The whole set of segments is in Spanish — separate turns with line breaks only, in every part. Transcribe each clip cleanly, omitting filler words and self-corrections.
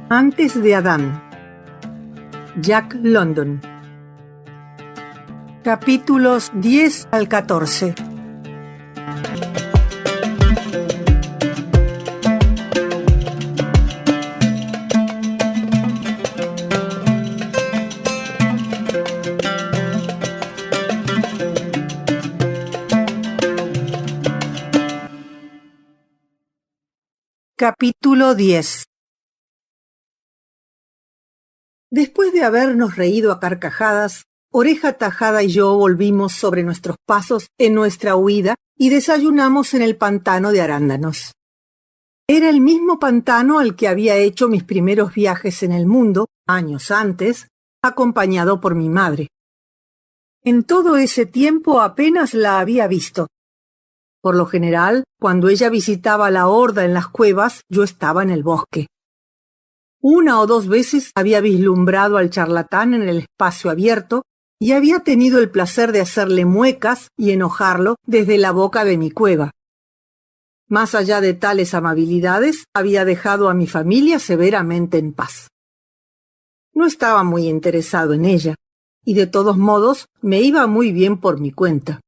Antes de Adán. Jack London. Capítulos 10 al 14. Capítulo 10. Después de habernos reído a carcajadas, Oreja Tajada y yo volvimos sobre nuestros pasos en nuestra huida y desayunamos en el pantano de arándanos. Era el mismo pantano al que había hecho mis primeros viajes en el mundo, años antes, acompañado por mi madre. En todo ese tiempo apenas la había visto. Por lo general, cuando ella visitaba la horda en las cuevas, yo estaba en el bosque. Una o dos veces había vislumbrado al charlatán en el espacio abierto y había tenido el placer de hacerle muecas y enojarlo desde la boca de mi cueva. Más allá de tales amabilidades, había dejado a mi familia severamente en paz. No estaba muy interesado en ella, y de todos modos me iba muy bien por mi cuenta.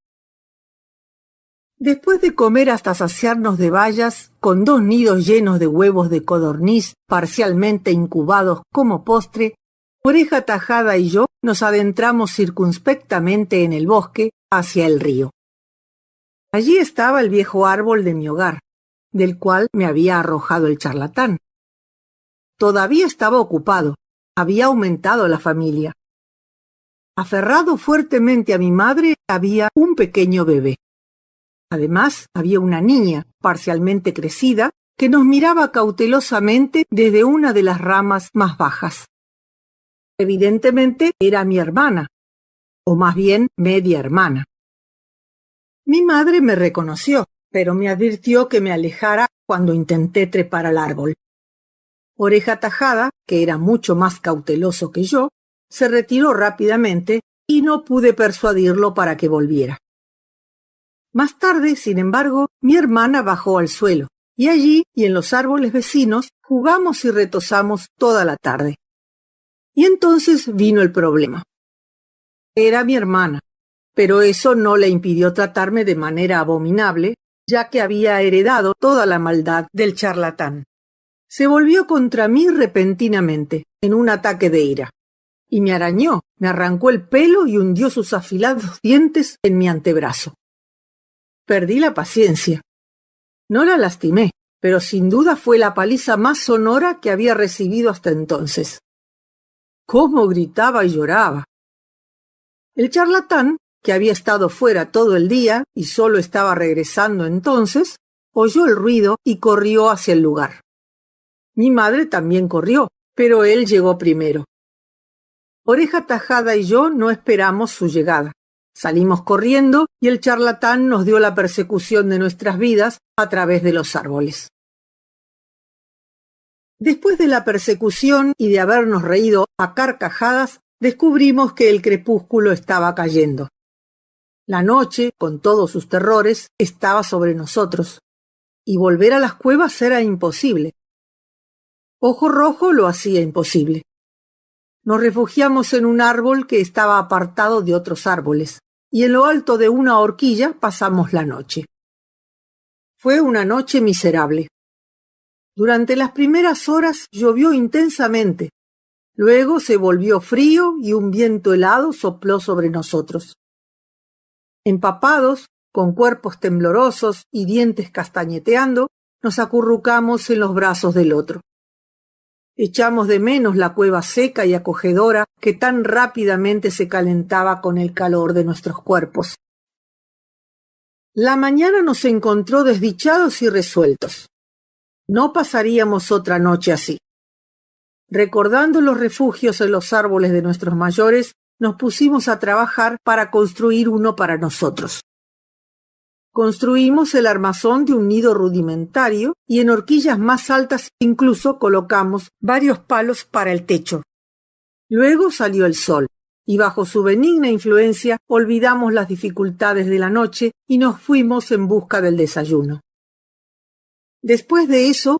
Después de comer hasta saciarnos de bayas, con 2 nidos llenos de huevos de codorniz parcialmente incubados como postre, Oreja Tajada y yo nos adentramos circunspectamente en el bosque hacia el río. Allí estaba el viejo árbol de mi hogar, del cual me había arrojado el charlatán. Todavía estaba ocupado, había aumentado la familia. Aferrado fuertemente a mi madre había un pequeño bebé. Además, había una niña, parcialmente crecida, que nos miraba cautelosamente desde una de las ramas más bajas. Evidentemente era mi hermana, o más bien media hermana. Mi madre me reconoció, pero me advirtió que me alejara cuando intenté trepar al árbol. Oreja Tajada, que era mucho más cauteloso que yo, se retiró rápidamente y no pude persuadirlo para que volviera. Más tarde, sin embargo, mi hermana bajó al suelo, y allí y en los árboles vecinos jugamos y retozamos toda la tarde. Y entonces vino el problema. Era mi hermana, pero eso no le impidió tratarme de manera abominable, ya que había heredado toda la maldad del charlatán. Se volvió contra mí repentinamente, en un ataque de ira, y me arañó, me arrancó el pelo y hundió sus afilados dientes en mi antebrazo. Perdí la paciencia. No la lastimé, pero sin duda fue la paliza más sonora que había recibido hasta entonces. ¡Cómo gritaba y lloraba! El charlatán, que había estado fuera todo el día y solo estaba regresando entonces, oyó el ruido y corrió hacia el lugar. Mi madre también corrió, pero él llegó primero. Oreja Tajada y yo no esperamos su llegada. Salimos corriendo y el charlatán nos dio la persecución de nuestras vidas a través de los árboles. Después de la persecución y de habernos reído a carcajadas, descubrimos que el crepúsculo estaba cayendo. La noche, con todos sus terrores, estaba sobre nosotros, y volver a las cuevas era imposible. Ojo Rojo lo hacía imposible. Nos refugiamos en un árbol que estaba apartado de otros árboles, y en lo alto de una horquilla pasamos la noche. Fue una noche miserable. Durante las primeras horas llovió intensamente, luego se volvió frío y un viento helado sopló sobre nosotros. Empapados, con cuerpos temblorosos y dientes castañeteando, nos acurrucamos en los brazos del otro. Echamos de menos la cueva seca y acogedora que tan rápidamente se calentaba con el calor de nuestros cuerpos. La mañana nos encontró desdichados y resueltos. No pasaríamos otra noche así. Recordando los refugios en los árboles de nuestros mayores, nos pusimos a trabajar para construir uno para nosotros. Construimos el armazón de un nido rudimentario y en horquillas más altas incluso colocamos varios palos para el techo. Luego salió el sol, y bajo su benigna influencia olvidamos las dificultades de la noche y nos fuimos en busca del desayuno. Después de eso,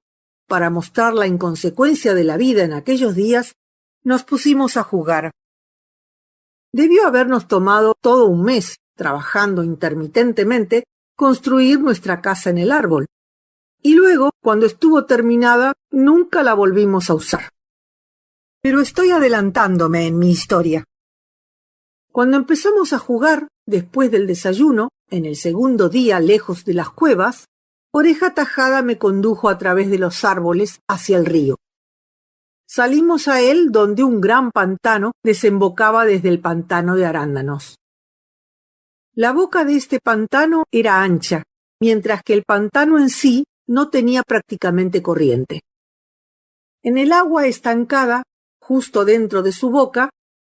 para mostrar la inconsecuencia de la vida en aquellos días, nos pusimos a jugar. Debió habernos tomado todo un mes, trabajando intermitentemente, construir nuestra casa en el árbol. Y luego, cuando estuvo terminada, nunca la volvimos a usar. Pero estoy adelantándome en mi historia. Cuando empezamos a jugar, después del desayuno, en el segundo día lejos de las cuevas, Oreja Tajada me condujo a través de los árboles hacia el río. Salimos a él donde un gran pantano desembocaba desde el pantano de arándanos. La boca de este pantano era ancha, mientras que el pantano en sí no tenía prácticamente corriente. En el agua estancada, justo dentro de su boca,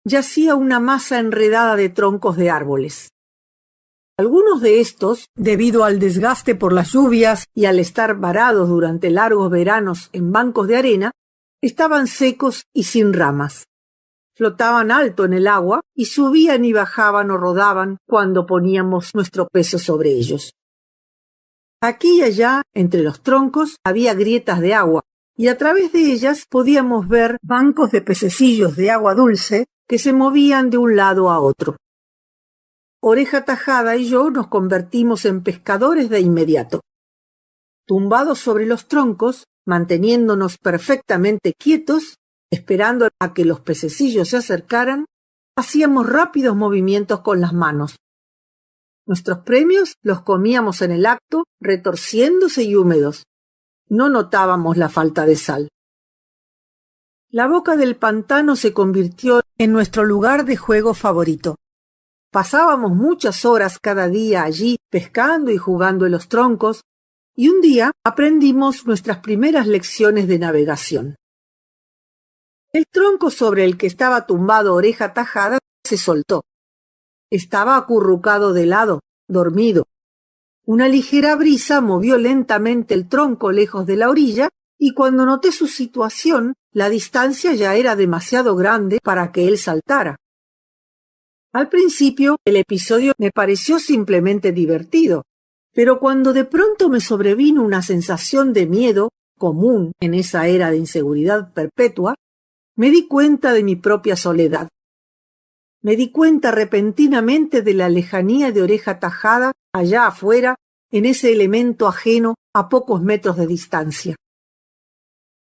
yacía una masa enredada de troncos de árboles. Algunos de estos, debido al desgaste por las lluvias y al estar varados durante largos veranos en bancos de arena, estaban secos y sin ramas. Flotaban alto en el agua y subían y bajaban o rodaban cuando poníamos nuestro peso sobre ellos. Aquí y allá, entre los troncos, había grietas de agua, y a través de ellas podíamos ver bancos de pececillos de agua dulce que se movían de un lado a otro. Oreja Tajada y yo nos convertimos en pescadores de inmediato. Tumbados sobre los troncos, manteniéndonos perfectamente quietos, esperando a que los pececillos se acercaran, hacíamos rápidos movimientos con las manos. Nuestros premios los comíamos en el acto, retorciéndose y húmedos. No notábamos la falta de sal. La boca del pantano se convirtió en nuestro lugar de juego favorito. Pasábamos muchas horas cada día allí pescando y jugando en los troncos, y un día aprendimos nuestras primeras lecciones de navegación. El tronco sobre el que estaba tumbado Oreja Tajada se soltó. Estaba acurrucado de lado, dormido. Una ligera brisa movió lentamente el tronco lejos de la orilla, y cuando noté su situación, la distancia ya era demasiado grande para que él saltara. Al principio, el episodio me pareció simplemente divertido, pero cuando de pronto me sobrevino una sensación de miedo, común en esa era de inseguridad perpetua, me di cuenta de mi propia soledad. Me di cuenta repentinamente de la lejanía de Oreja Tajada allá afuera, en ese elemento ajeno a pocos metros de distancia.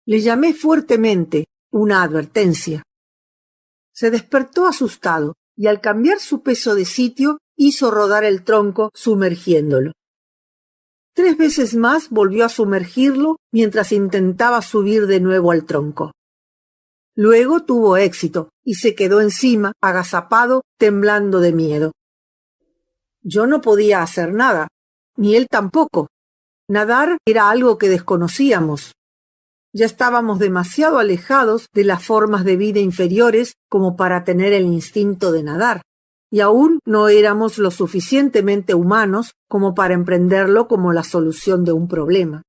Le llamé fuertemente, una advertencia. Se despertó asustado y al cambiar su peso de sitio hizo rodar el tronco sumergiéndolo. 3 veces más volvió a sumergirlo mientras intentaba subir de nuevo al tronco. Luego tuvo éxito y se quedó encima, agazapado, temblando de miedo. Yo no podía hacer nada, ni él tampoco. Nadar era algo que desconocíamos. Ya estábamos demasiado alejados de las formas de vida inferiores como para tener el instinto de nadar, y aún no éramos lo suficientemente humanos como para emprenderlo como la solución de un problema.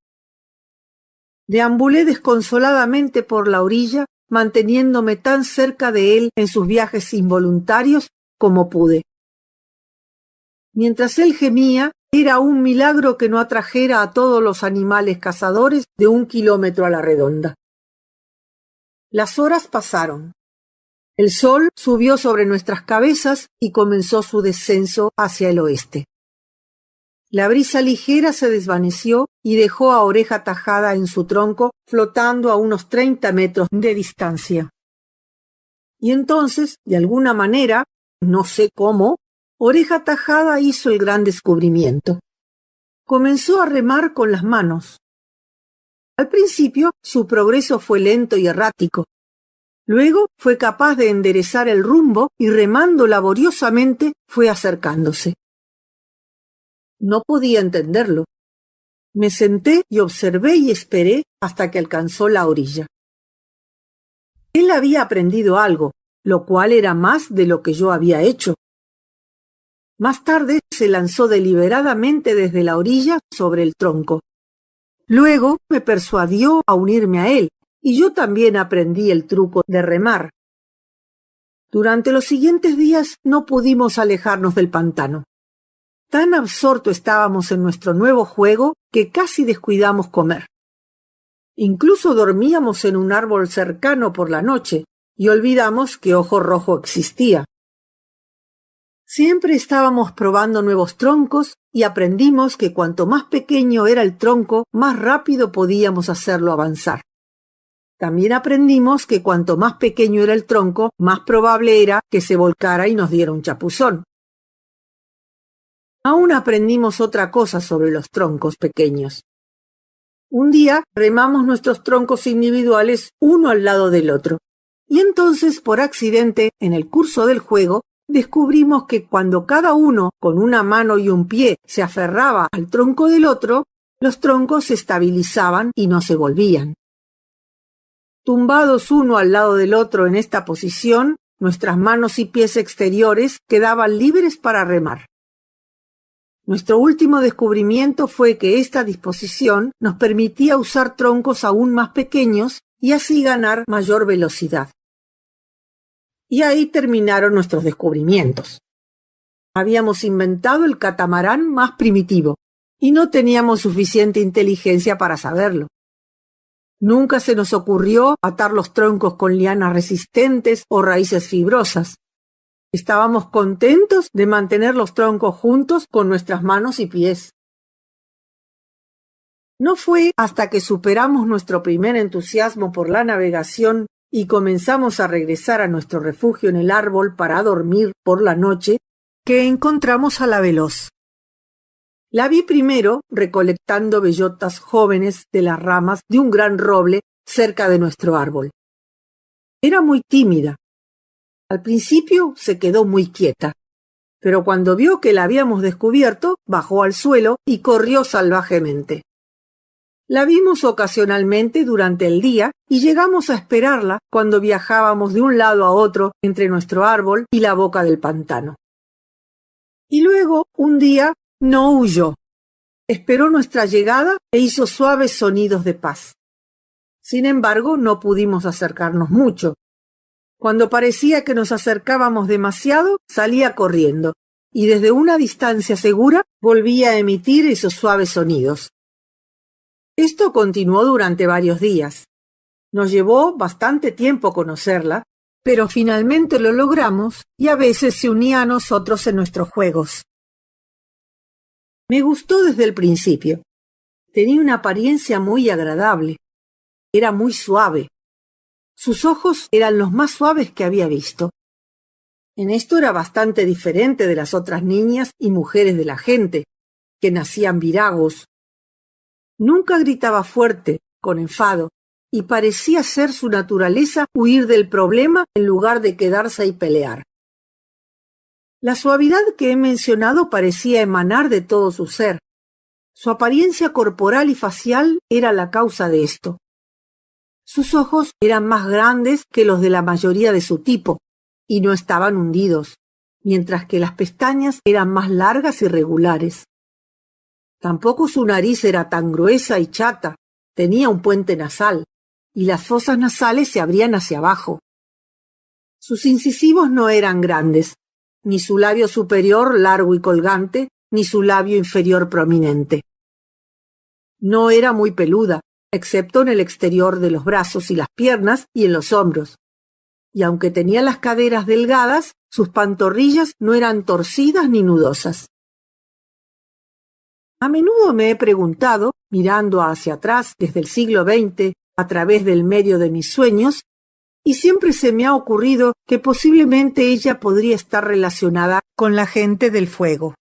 Deambulé desconsoladamente por la orilla, manteniéndome tan cerca de él en sus viajes involuntarios como pude. Mientras él gemía, era un milagro que no atrajera a todos los animales cazadores de 1 kilómetro a la redonda. Las horas pasaron. El sol subió sobre nuestras cabezas y comenzó su descenso hacia el oeste. La brisa ligera se desvaneció y dejó a Oreja Tajada en su tronco flotando a unos 30 metros de distancia. Y entonces, de alguna manera, no sé cómo, Oreja Tajada hizo el gran descubrimiento. Comenzó a remar con las manos. Al principio, su progreso fue lento y errático. Luego fue capaz de enderezar el rumbo y remando laboriosamente fue acercándose. No podía entenderlo. Me senté y observé y esperé hasta que alcanzó la orilla. Él había aprendido algo, lo cual era más de lo que yo había hecho. Más tarde se lanzó deliberadamente desde la orilla sobre el tronco. Luego me persuadió a unirme a él, y yo también aprendí el truco de remar. Durante los siguientes días no pudimos alejarnos del pantano. Tan absorto estábamos en nuestro nuevo juego que casi descuidamos comer. Incluso dormíamos en un árbol cercano por la noche y olvidamos que Ojo Rojo existía. Siempre estábamos probando nuevos troncos y aprendimos que cuanto más pequeño era el tronco, más rápido podíamos hacerlo avanzar. También aprendimos que cuanto más pequeño era el tronco, más probable era que se volcara y nos diera un chapuzón. Aún aprendimos otra cosa sobre los troncos pequeños. Un día remamos nuestros troncos individuales uno al lado del otro, y entonces, por accidente, en el curso del juego, descubrimos que cuando cada uno, con una mano y un pie, se aferraba al tronco del otro, los troncos se estabilizaban y no se volvían. Tumbados uno al lado del otro en esta posición, nuestras manos y pies exteriores quedaban libres para remar. Nuestro último descubrimiento fue que esta disposición nos permitía usar troncos aún más pequeños y así ganar mayor velocidad. Y ahí terminaron nuestros descubrimientos. Habíamos inventado el catamarán más primitivo y no teníamos suficiente inteligencia para saberlo. Nunca se nos ocurrió atar los troncos con lianas resistentes o raíces fibrosas. Estábamos contentos de mantener los troncos juntos con nuestras manos y pies. No fue hasta que superamos nuestro primer entusiasmo por la navegación y comenzamos a regresar a nuestro refugio en el árbol para dormir por la noche que encontramos a la veloz. La vi primero recolectando bellotas jóvenes de las ramas de un gran roble cerca de nuestro árbol. Era muy tímida. Al principio se quedó muy quieta, pero cuando vio que la habíamos descubierto, bajó al suelo y corrió salvajemente. La vimos ocasionalmente durante el día y llegamos a esperarla cuando viajábamos de un lado a otro entre nuestro árbol y la boca del pantano. Y luego, un día, no huyó. Esperó nuestra llegada e hizo suaves sonidos de paz. Sin embargo, no pudimos acercarnos mucho. Cuando parecía que nos acercábamos demasiado, salía corriendo, y desde una distancia segura volvía a emitir esos suaves sonidos. Esto continuó durante varios días. Nos llevó bastante tiempo conocerla, pero finalmente lo logramos y a veces se unía a nosotros en nuestros juegos. Me gustó desde el principio. Tenía una apariencia muy agradable. Era muy suave. Sus ojos eran los más suaves que había visto. En esto era bastante diferente de las otras niñas y mujeres de la gente, que nacían viragos. Nunca gritaba fuerte, con enfado, y parecía ser su naturaleza huir del problema en lugar de quedarse y pelear. La suavidad que he mencionado parecía emanar de todo su ser. Su apariencia corporal y facial era la causa de esto. Sus ojos eran más grandes que los de la mayoría de su tipo, y no estaban hundidos, mientras que las pestañas eran más largas y regulares. Tampoco su nariz era tan gruesa y chata, tenía un puente nasal, y las fosas nasales se abrían hacia abajo. Sus incisivos no eran grandes, ni su labio superior largo y colgante, ni su labio inferior prominente. No era muy peluda, excepto en el exterior de los brazos y las piernas y en los hombros. Y aunque tenía las caderas delgadas, sus pantorrillas no eran torcidas ni nudosas. A menudo me he preguntado, mirando hacia atrás desde el siglo XX a través del medio de mis sueños, y siempre se me ha ocurrido que posiblemente ella podría estar relacionada con la gente del fuego.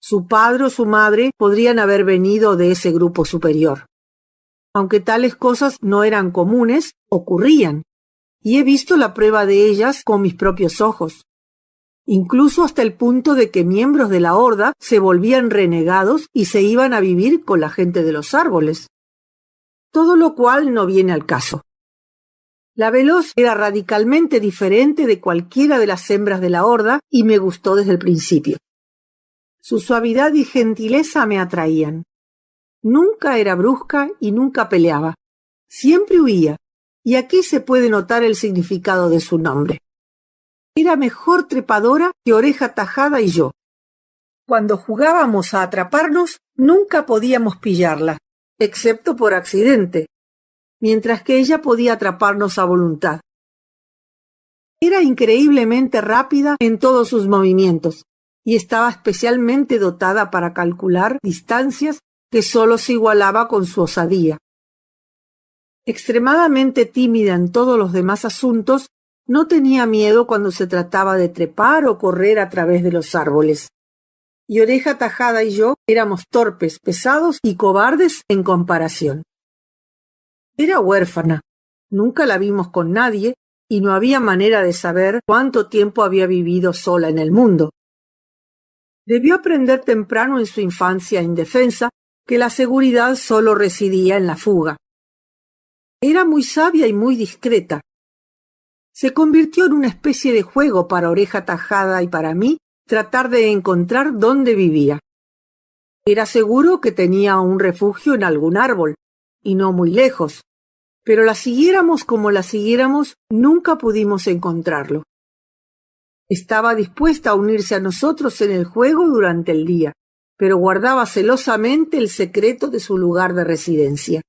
Su padre o su madre podrían haber venido de ese grupo superior. Aunque tales cosas no eran comunes, ocurrían, y he visto la prueba de ellas con mis propios ojos. Incluso hasta el punto de que miembros de la horda se volvían renegados y se iban a vivir con la gente de los árboles. Todo lo cual no viene al caso. La veloz era radicalmente diferente de cualquiera de las hembras de la horda y me gustó desde el principio. Su suavidad y gentileza me atraían. Nunca era brusca y nunca peleaba. Siempre huía, y aquí se puede notar el significado de su nombre. Era mejor trepadora que Oreja Tajada y yo. Cuando jugábamos a atraparnos, nunca podíamos pillarla, excepto por accidente. mientras que ella podía atraparnos a voluntad. Era increíblemente rápida en todos sus movimientos y estaba especialmente dotada para calcular distancias que solo se igualaba con su osadía. Extremadamente tímida en todos los demás asuntos, no tenía miedo cuando se trataba de trepar o correr a través de los árboles. Y Oreja Tajada y yo éramos torpes, pesados y cobardes en comparación. Era huérfana, nunca la vimos con nadie y no había manera de saber cuánto tiempo había vivido sola en el mundo. Debió aprender temprano en su infancia indefensa que la seguridad solo residía en la fuga. Era muy sabia y muy discreta. Se convirtió en una especie de juego para Oreja Tajada y para mí tratar de encontrar dónde vivía. Era seguro que tenía un refugio en algún árbol, y no muy lejos, pero la siguiéramos como la siguiéramos, nunca pudimos encontrarlo. Estaba dispuesta a unirse a nosotros en el juego durante el día, pero guardaba celosamente el secreto de su lugar de residencia.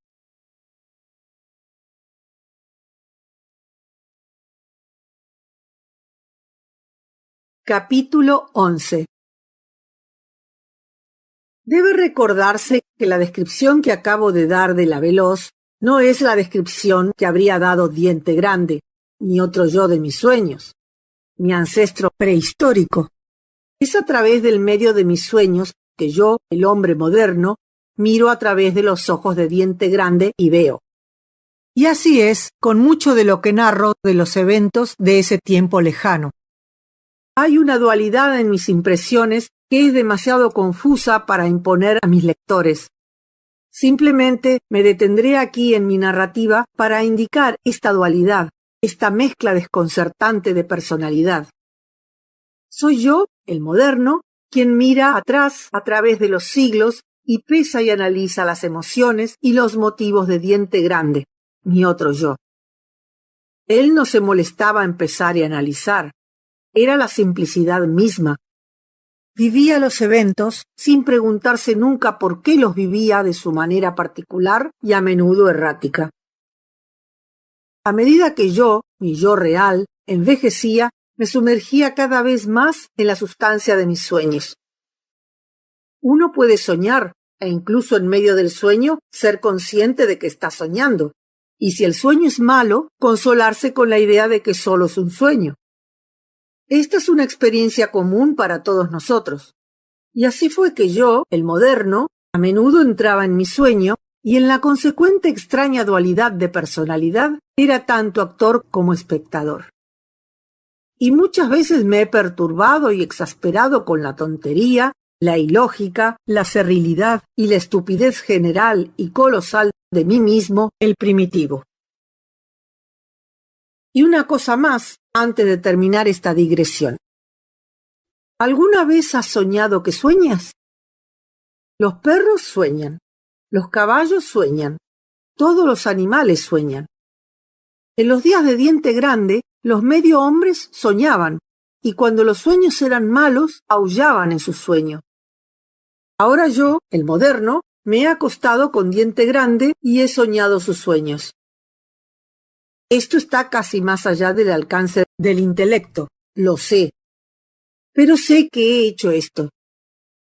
Capítulo 11. Debe recordarse que la descripción que acabo de dar de la veloz no es la descripción que habría dado Diente Grande, ni otro yo de mis sueños, mi ancestro prehistórico. Es a través del medio de mis sueños que yo, el hombre moderno, miro a través de los ojos de Diente Grande y veo. Y así es con mucho de lo que narro de los eventos de ese tiempo lejano. Hay una dualidad en mis impresiones que es demasiado confusa para imponer a mis lectores. Simplemente me detendré aquí en mi narrativa para indicar esta dualidad, esta mezcla desconcertante de personalidad. Soy yo, el moderno, quien mira atrás a través de los siglos y pesa y analiza las emociones y los motivos de Diente Grande, mi otro yo. Él no se molestaba en pesar y analizar. Era la simplicidad misma. Vivía los eventos sin preguntarse nunca por qué los vivía de su manera particular y a menudo errática. A medida que yo, mi yo real, envejecía, me sumergía cada vez más en la sustancia de mis sueños. Uno puede soñar, e incluso en medio del sueño ser consciente de que está soñando, y si el sueño es malo, consolarse con la idea de que solo es un sueño. Esta es una experiencia común para todos nosotros. Y así fue que yo, el moderno, a menudo entraba en mi sueño y en la consecuente extraña dualidad de personalidad era tanto actor como espectador. Y muchas veces me he perturbado y exasperado con la tontería, la ilógica, la servilidad y la estupidez general y colosal de mí mismo, el primitivo. Y una cosa más, antes de terminar esta digresión. ¿Alguna vez has soñado que sueñas? Los perros sueñan, los caballos sueñan, todos los animales sueñan. En los días de Diente Grande, los medio hombres soñaban, y cuando los sueños eran malos, aullaban en sus sueños. Ahora yo, el moderno, me he acostado con Diente Grande y he soñado sus sueños. Esto está casi más allá del alcance del intelecto, lo sé. Pero sé que he hecho esto.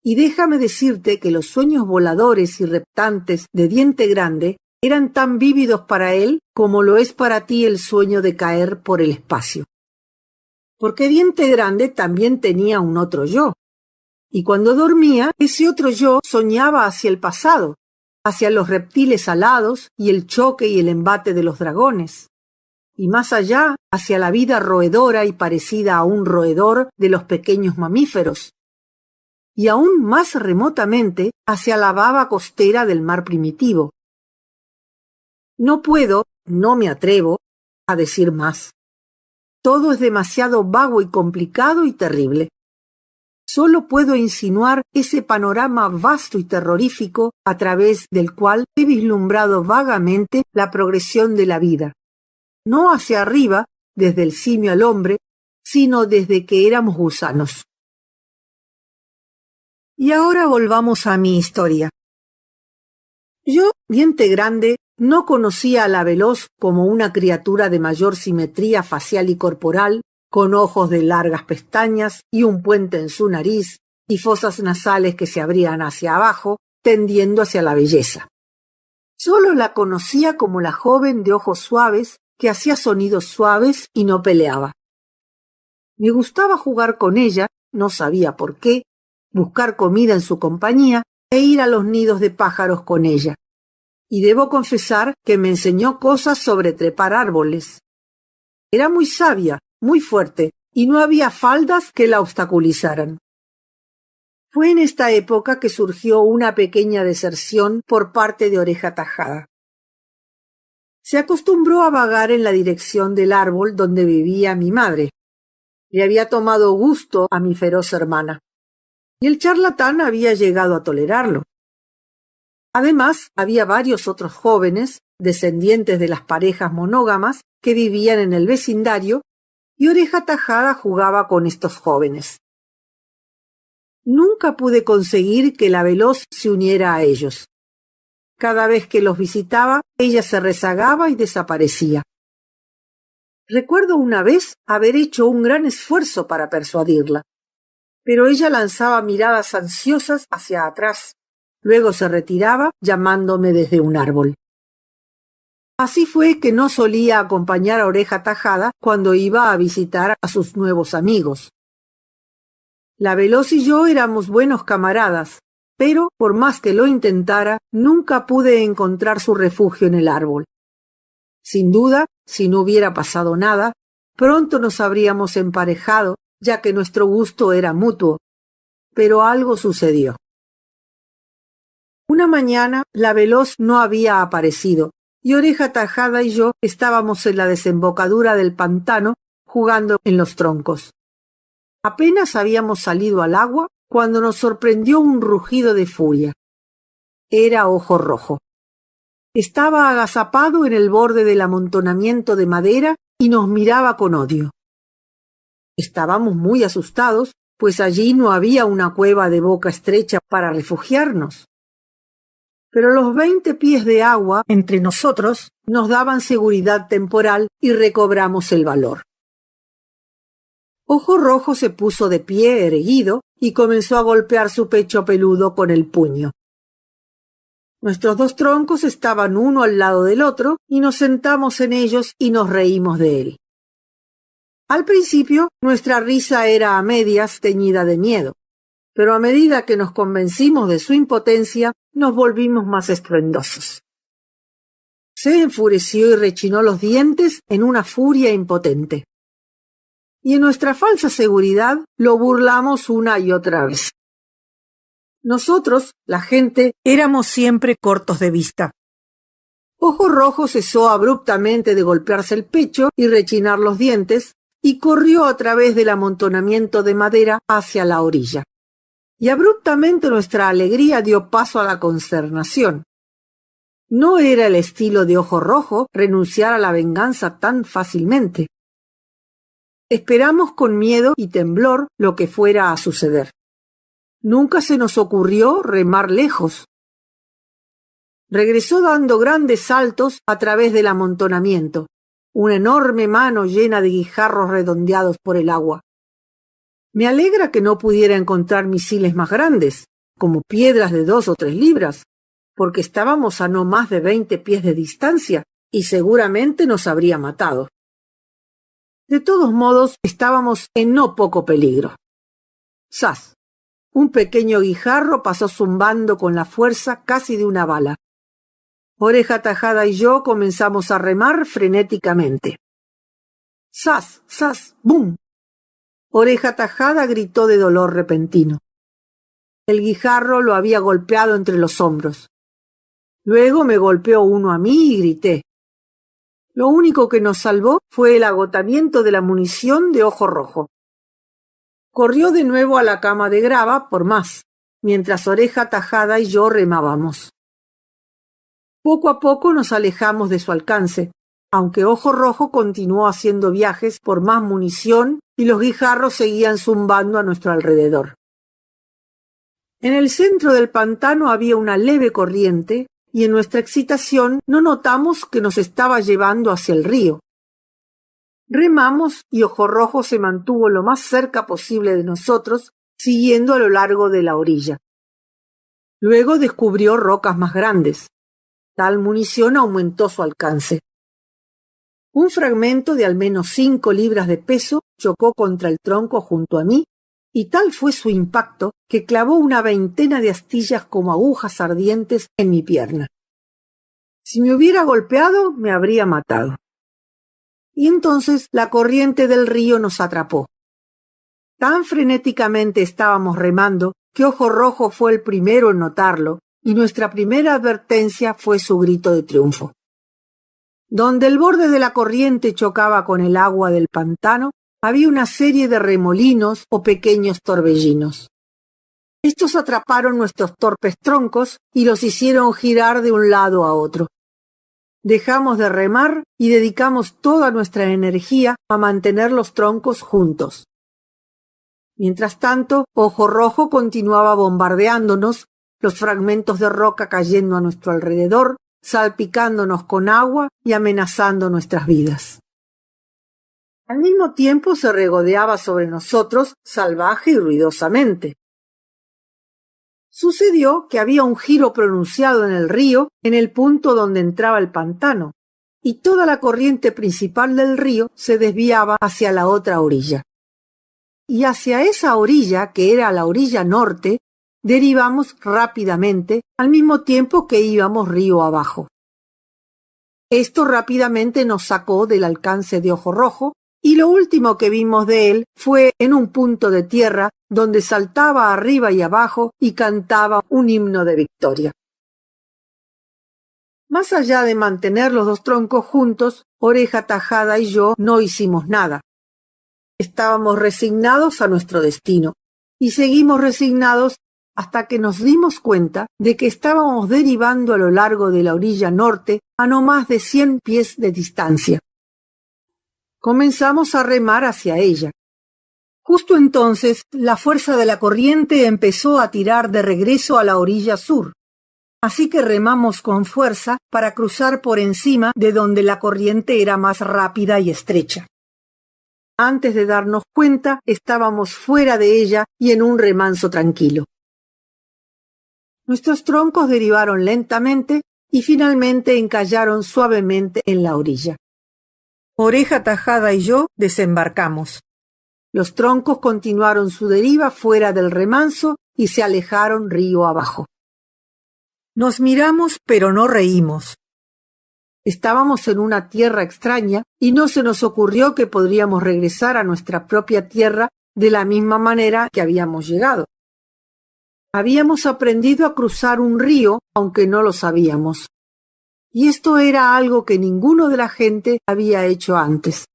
Y déjame decirte que los sueños voladores y reptantes de Diente Grande eran tan vívidos para él como lo es para ti el sueño de caer por el espacio. Porque Diente Grande también tenía un otro yo. Y cuando dormía, ese otro yo soñaba hacia el pasado, hacia los reptiles alados y el choque y el embate de los dragones. Y más allá, hacia la vida roedora y parecida a un roedor de los pequeños mamíferos, y aún más remotamente hacia la baba costera del mar primitivo. No puedo, no me atrevo, a decir más. Todo es demasiado vago y complicado y terrible. Solo puedo insinuar ese panorama vasto y terrorífico a través del cual he vislumbrado vagamente la progresión de la vida. No hacia arriba, desde el simio al hombre, sino desde que éramos gusanos. Y ahora volvamos a mi historia. Yo, Diente Grande, no conocía a la veloz como una criatura de mayor simetría facial y corporal, con ojos de largas pestañas y un puente en su nariz, y fosas nasales que se abrían hacia abajo, tendiendo hacia la belleza. Solo la conocía como la joven de ojos suaves que hacía sonidos suaves y no peleaba. Me gustaba jugar con ella, no sabía por qué, buscar comida en su compañía e ir a los nidos de pájaros con ella. Y debo confesar que me enseñó cosas sobre trepar árboles. Era muy sabia, muy fuerte, y no había faldas que la obstaculizaran. Fue en esta época que surgió una pequeña deserción por parte de Oreja Tajada. Se acostumbró a vagar en la dirección del árbol donde vivía mi madre. Le había tomado gusto a mi feroz hermana, y el charlatán había llegado a tolerarlo. Además, había varios otros jóvenes, descendientes de las parejas monógamas, que vivían en el vecindario, y Oreja Tajada jugaba con estos jóvenes. Nunca pude conseguir que la veloz se uniera a ellos. Cada vez que los visitaba, ella se rezagaba y desaparecía. Recuerdo una vez haber hecho un gran esfuerzo para persuadirla, pero ella lanzaba miradas ansiosas hacia atrás. Luego se retiraba, llamándome desde un árbol. Así fue que no solía acompañar a Oreja Tajada cuando iba a visitar a sus nuevos amigos. La veloz y yo éramos buenos camaradas, pero, por más que lo intentara, nunca pude encontrar su refugio en el árbol. Sin duda, si no hubiera pasado nada, pronto nos habríamos emparejado, ya que nuestro gusto era mutuo. Pero algo sucedió. Una mañana, la veloz no había aparecido, y Oreja Tajada y yo estábamos en la desembocadura del pantano jugando en los troncos. Apenas habíamos salido al agua cuando nos sorprendió un rugido de furia. Era Ojo Rojo. Estaba agazapado en el borde del amontonamiento de madera y nos miraba con odio. Estábamos muy asustados, pues allí no había una cueva de boca estrecha para refugiarnos. Pero los 20 pies de agua entre nosotros nos daban seguridad temporal y recobramos el valor. Ojo Rojo se puso de pie erguido y comenzó a golpear su pecho peludo con el puño. Nuestros dos troncos estaban uno al lado del otro y nos sentamos en ellos y nos reímos de él. Al principio, nuestra risa era a medias teñida de miedo, pero a medida que nos convencimos de su impotencia, nos volvimos más estruendosos. Se enfureció y rechinó los dientes en una furia impotente. Y en nuestra falsa seguridad lo burlamos una y otra vez. Nosotros, la gente, éramos siempre cortos de vista. Ojo Rojo cesó abruptamente de golpearse el pecho y rechinar los dientes y corrió a través del amontonamiento de madera hacia la orilla. Y abruptamente nuestra alegría dio paso a la consternación. No era el estilo de Ojo Rojo renunciar a la venganza tan fácilmente. Esperamos con miedo y temblor lo que fuera a suceder. Nunca se nos ocurrió remar lejos. Regresó dando grandes saltos a través del amontonamiento, una enorme mano llena de guijarros redondeados por el agua. Me alegra que no pudiera encontrar misiles más grandes, como piedras de 2 o 3 libras, porque estábamos a no más de 20 pies de distancia y seguramente nos habría matado. De todos modos, estábamos en no poco peligro. ¡Zas! Un pequeño guijarro pasó zumbando con la fuerza casi de una bala. Oreja Tajada y yo comenzamos a remar frenéticamente. ¡Zas! ¡Zas! ¡Bum! Oreja Tajada gritó de dolor repentino. El guijarro lo había golpeado entre los hombros. Luego me golpeó uno a mí y grité. Lo único que nos salvó fue el agotamiento de la munición de Ojo Rojo. Corrió de nuevo a la cama de grava por más, mientras Oreja Tajada y yo remábamos. Poco a poco nos alejamos de su alcance, aunque Ojo Rojo continuó haciendo viajes por más munición y los guijarros seguían zumbando a nuestro alrededor. En el centro del pantano había una leve corriente y en nuestra excitación no notamos que nos estaba llevando hacia el río. Remamos y Ojo Rojo se mantuvo lo más cerca posible de nosotros, siguiendo a lo largo de la orilla. Luego descubrió rocas más grandes. Tal munición aumentó su alcance. Un fragmento de al menos 5 libras de peso chocó contra el tronco junto a mí, y tal fue su impacto que clavó una veintena de astillas como agujas ardientes en mi pierna. Si me hubiera golpeado, me habría matado. Y entonces la corriente del río nos atrapó. Tan frenéticamente estábamos remando que Ojo Rojo fue el primero en notarlo, y nuestra primera advertencia fue su grito de triunfo. Donde el borde de la corriente chocaba con el agua del pantano, había una serie de remolinos o pequeños torbellinos. Estos atraparon nuestros torpes troncos y los hicieron girar de un lado a otro. Dejamos de remar y dedicamos toda nuestra energía a mantener los troncos juntos. Mientras tanto, Ojo Rojo continuaba bombardeándonos, los fragmentos de roca cayendo a nuestro alrededor, salpicándonos con agua y amenazando nuestras vidas. Al mismo tiempo se regodeaba sobre nosotros salvaje y ruidosamente. Sucedió que había un giro pronunciado en el río en el punto donde entraba el pantano, y toda la corriente principal del río se desviaba hacia la otra orilla. Y hacia esa orilla, que era la orilla norte, derivamos rápidamente al mismo tiempo que íbamos río abajo. Esto rápidamente nos sacó del alcance de Ojo Rojo, y lo último que vimos de él fue en un punto de tierra donde saltaba arriba y abajo y cantaba un himno de victoria. Más allá de mantener los dos troncos juntos, Oreja Tajada y yo no hicimos nada. Estábamos resignados a nuestro destino, y seguimos resignados hasta que nos dimos cuenta de que estábamos derivando a lo largo de la orilla norte a no más de 100 pies de distancia. Comenzamos a remar hacia ella. Justo entonces, la fuerza de la corriente empezó a tirar de regreso a la orilla sur, así que remamos con fuerza para cruzar por encima de donde la corriente era más rápida y estrecha. Antes de darnos cuenta, estábamos fuera de ella y en un remanso tranquilo. Nuestros troncos derivaron lentamente y finalmente encallaron suavemente en la orilla. Oreja Tajada y yo desembarcamos. Los troncos continuaron su deriva fuera del remanso y se alejaron río abajo. Nos miramos, pero no reímos. Estábamos en una tierra extraña y no se nos ocurrió que podríamos regresar a nuestra propia tierra de la misma manera que habíamos llegado. Habíamos aprendido a cruzar un río, aunque no lo sabíamos. Y esto era algo que ninguno de la gente había hecho antes.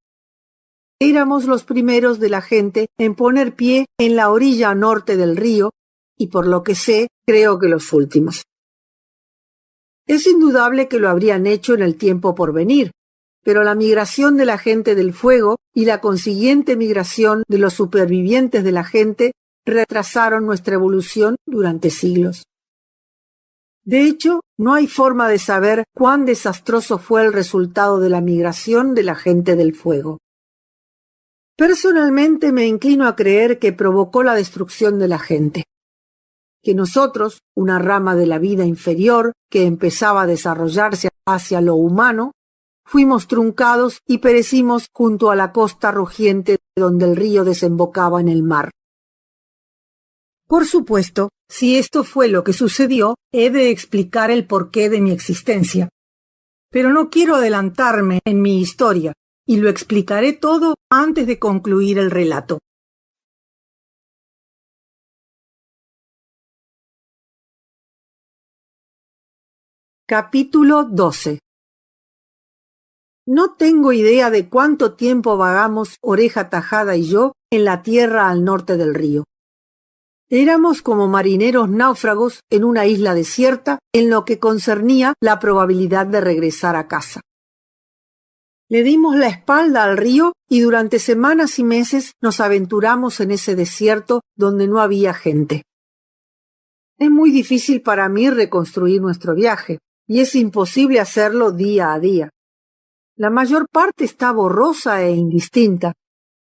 Éramos los primeros de la gente en poner pie en la orilla norte del río, y por lo que sé, creo que los últimos. Es indudable que lo habrían hecho en el tiempo por venir, pero la migración de la gente del fuego y la consiguiente migración de los supervivientes de la gente retrasaron nuestra evolución durante siglos. De hecho, no hay forma de saber cuán desastroso fue el resultado de la migración de la gente del fuego. Personalmente me inclino a creer que provocó la destrucción de la gente. Que nosotros, una rama de la vida inferior que empezaba a desarrollarse hacia lo humano, fuimos truncados y perecimos junto a la costa rugiente donde el río desembocaba en el mar. Por supuesto, si esto fue lo que sucedió, he de explicar el porqué de mi existencia. Pero no quiero adelantarme en mi historia, y lo explicaré todo antes de concluir el relato. Capítulo 12. No tengo idea de cuánto tiempo vagamos Oreja Tajada y yo en la tierra al norte del río. Éramos como marineros náufragos en una isla desierta en lo que concernía la probabilidad de regresar a casa. Le dimos la espalda al río y durante semanas y meses nos aventuramos en ese desierto donde no había gente. Es muy difícil para mí reconstruir nuestro viaje, y es imposible hacerlo día a día. La mayor parte está borrosa e indistinta,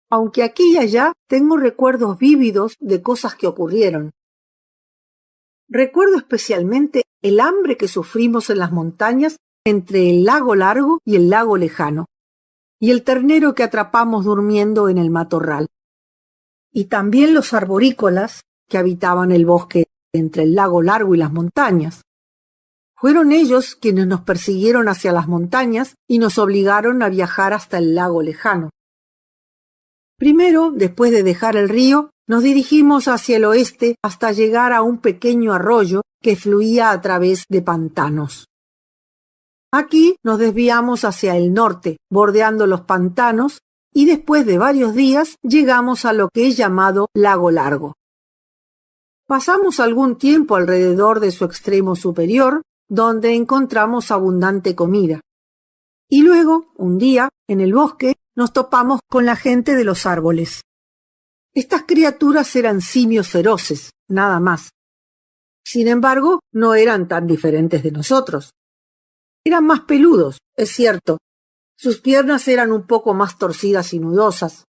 aunque aquí y allá tengo recuerdos vívidos de cosas que ocurrieron. Recuerdo especialmente el hambre que sufrimos en las montañas entre el lago largo y el lago lejano, y el ternero que atrapamos durmiendo en el matorral. Y también los arborícolas que habitaban el bosque entre el lago largo y las montañas. Fueron ellos quienes nos persiguieron hacia las montañas y nos obligaron a viajar hasta el lago lejano. Primero, después de dejar el río, nos dirigimos hacia el oeste hasta llegar a un pequeño arroyo que fluía a través de pantanos. Aquí nos desviamos hacia el norte, bordeando los pantanos, y después de varios días llegamos a lo que es llamado Lago Largo. Pasamos algún tiempo alrededor de su extremo superior, donde encontramos abundante comida. Y luego, un día, en el bosque, nos topamos con la gente de los árboles. Estas criaturas eran simios feroces, nada más. Sin embargo, no eran tan diferentes de nosotros. Eran más peludos, es cierto. Sus piernas eran un poco más torcidas y nudosas.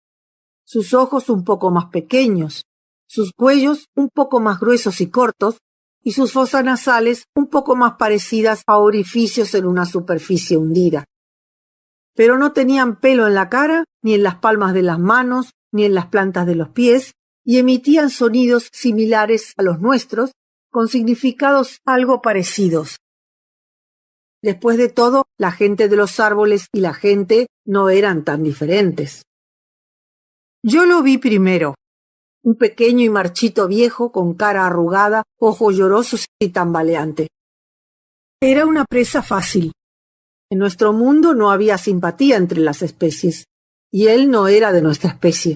Sus ojos un poco más pequeños. Sus cuellos un poco más gruesos y cortos. Y sus fosas nasales un poco más parecidas a orificios en una superficie hundida. Pero no tenían pelo en la cara, ni en las palmas de las manos, ni en las plantas de los pies, y emitían sonidos similares a los nuestros, con significados algo parecidos. Después de todo, la gente de los árboles y la gente no eran tan diferentes. Yo lo vi primero. Un pequeño y marchito viejo con cara arrugada, ojos llorosos y tambaleante. Era una presa fácil. En nuestro mundo no había simpatía entre las especies, y él no era de nuestra especie.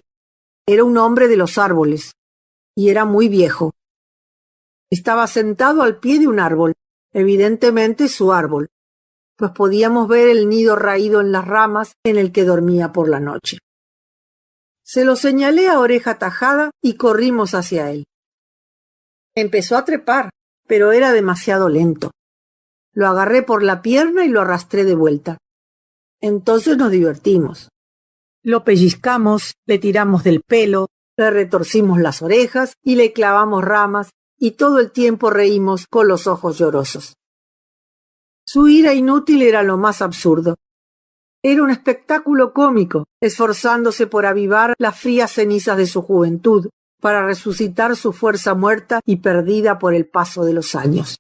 Era un hombre de los árboles, y era muy viejo. Estaba sentado al pie de un árbol, evidentemente su árbol, pues podíamos ver el nido raído en las ramas en el que dormía por la noche. Se lo señalé a oreja tajada y corrimos hacia él. Empezó a trepar, pero era demasiado lento. Lo agarré por la pierna y lo arrastré de vuelta. Entonces nos divertimos. Lo pellizcamos, le tiramos del pelo, le retorcimos las orejas y le clavamos ramas, y todo el tiempo reímos con los ojos llorosos. Su ira inútil era lo más absurdo. Era un espectáculo cómico, esforzándose por avivar las frías cenizas de su juventud, para resucitar su fuerza muerta y perdida por el paso de los años,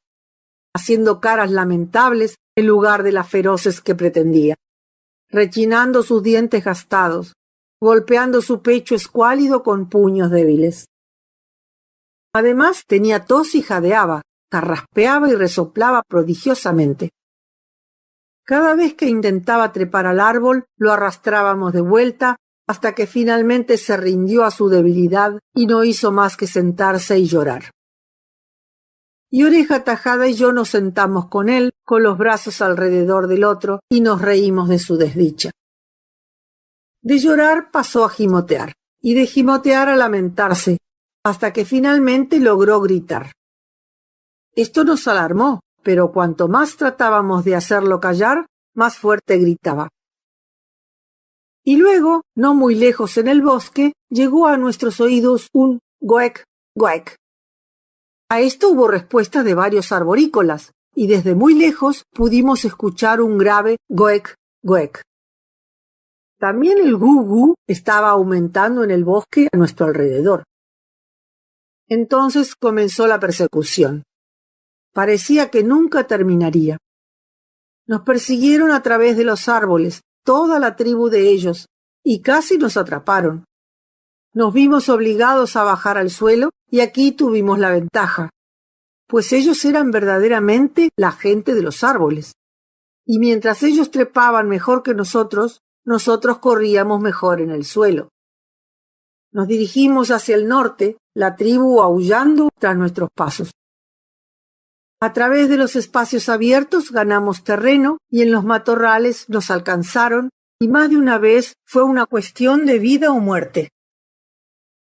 haciendo caras lamentables en lugar de las feroces que pretendía, rechinando sus dientes gastados, golpeando su pecho escuálido con puños débiles. Además tenía tos y jadeaba, carraspeaba y resoplaba prodigiosamente. Cada vez que intentaba trepar al árbol, lo arrastrábamos de vuelta hasta que finalmente se rindió a su debilidad y no hizo más que sentarse y llorar. Y Oreja Tajada y yo nos sentamos con él, con los brazos alrededor del otro, y nos reímos de su desdicha. De llorar pasó a gimotear, y de gimotear a lamentarse, hasta que finalmente logró gritar. Esto nos alarmó, pero cuanto más tratábamos de hacerlo callar, más fuerte gritaba. Y luego, no muy lejos en el bosque, llegó a nuestros oídos un goek, goek. A esto hubo respuesta de varios arborícolas, y desde muy lejos pudimos escuchar un grave goek, goek. También el gu-gu estaba aumentando en el bosque a nuestro alrededor. Entonces comenzó la persecución. Parecía que nunca terminaría. Nos persiguieron a través de los árboles, toda la tribu de ellos, y casi nos atraparon. Nos vimos obligados a bajar al suelo y aquí tuvimos la ventaja, pues ellos eran verdaderamente la gente de los árboles. Y mientras ellos trepaban mejor que nosotros corríamos mejor en el suelo. Nos dirigimos hacia el norte, la tribu aullando tras nuestros pasos. A través de los espacios abiertos ganamos terreno y en los matorrales nos alcanzaron y más de una vez fue una cuestión de vida o muerte.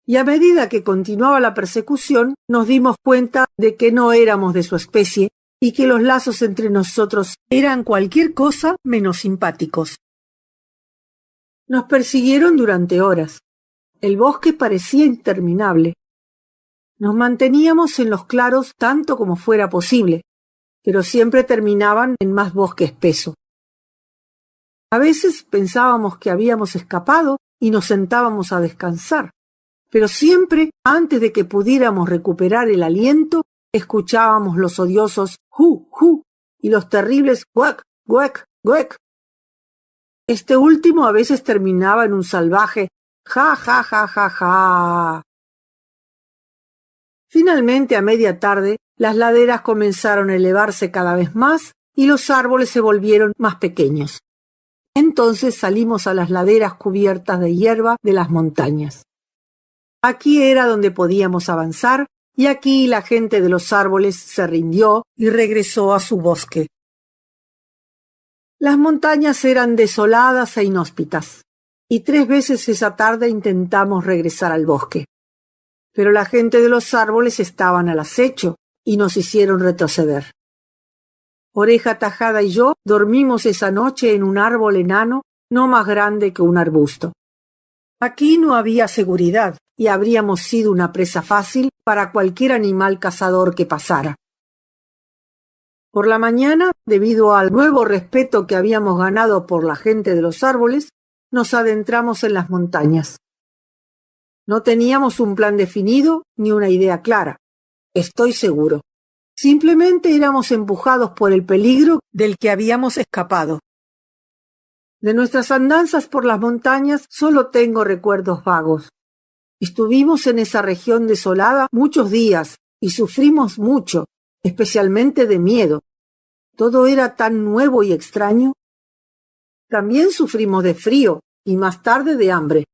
Y a medida que continuaba la persecución nos dimos cuenta de que no éramos de su especie y que los lazos entre nosotros eran cualquier cosa menos simpáticos. Nos persiguieron durante horas. El bosque parecía interminable. Nos manteníamos en los claros tanto como fuera posible, pero siempre terminaban en más bosque espeso. A veces pensábamos que habíamos escapado y nos sentábamos a descansar, pero siempre, antes de que pudiéramos recuperar el aliento, escuchábamos los odiosos ¡hu, hu! Y los terribles ¡guac, guac, guac! Este último a veces terminaba en un salvaje ¡ja, ja, ja, ja, ja! Finalmente, a media tarde, las laderas comenzaron a elevarse cada vez más y los árboles se volvieron más pequeños. Entonces salimos a las laderas cubiertas de hierba de las montañas. Aquí era donde podíamos avanzar y aquí la gente de los árboles se rindió y regresó a su bosque. Las montañas eran desoladas e inhóspitas, y 3 veces esa tarde intentamos regresar al bosque. Pero la gente de los árboles estaban al acecho y nos hicieron retroceder. Oreja Tajada y yo dormimos esa noche en un árbol enano no más grande que un arbusto. Aquí no había seguridad y habríamos sido una presa fácil para cualquier animal cazador que pasara. Por la mañana, debido al nuevo respeto que habíamos ganado por la gente de los árboles, nos adentramos en las montañas. No teníamos un plan definido ni una idea clara, estoy seguro. Simplemente éramos empujados por el peligro del que habíamos escapado. De nuestras andanzas por las montañas solo tengo recuerdos vagos. Estuvimos en esa región desolada muchos días y sufrimos mucho, especialmente de miedo. Todo era tan nuevo y extraño. También sufrimos de frío y más tarde de hambre.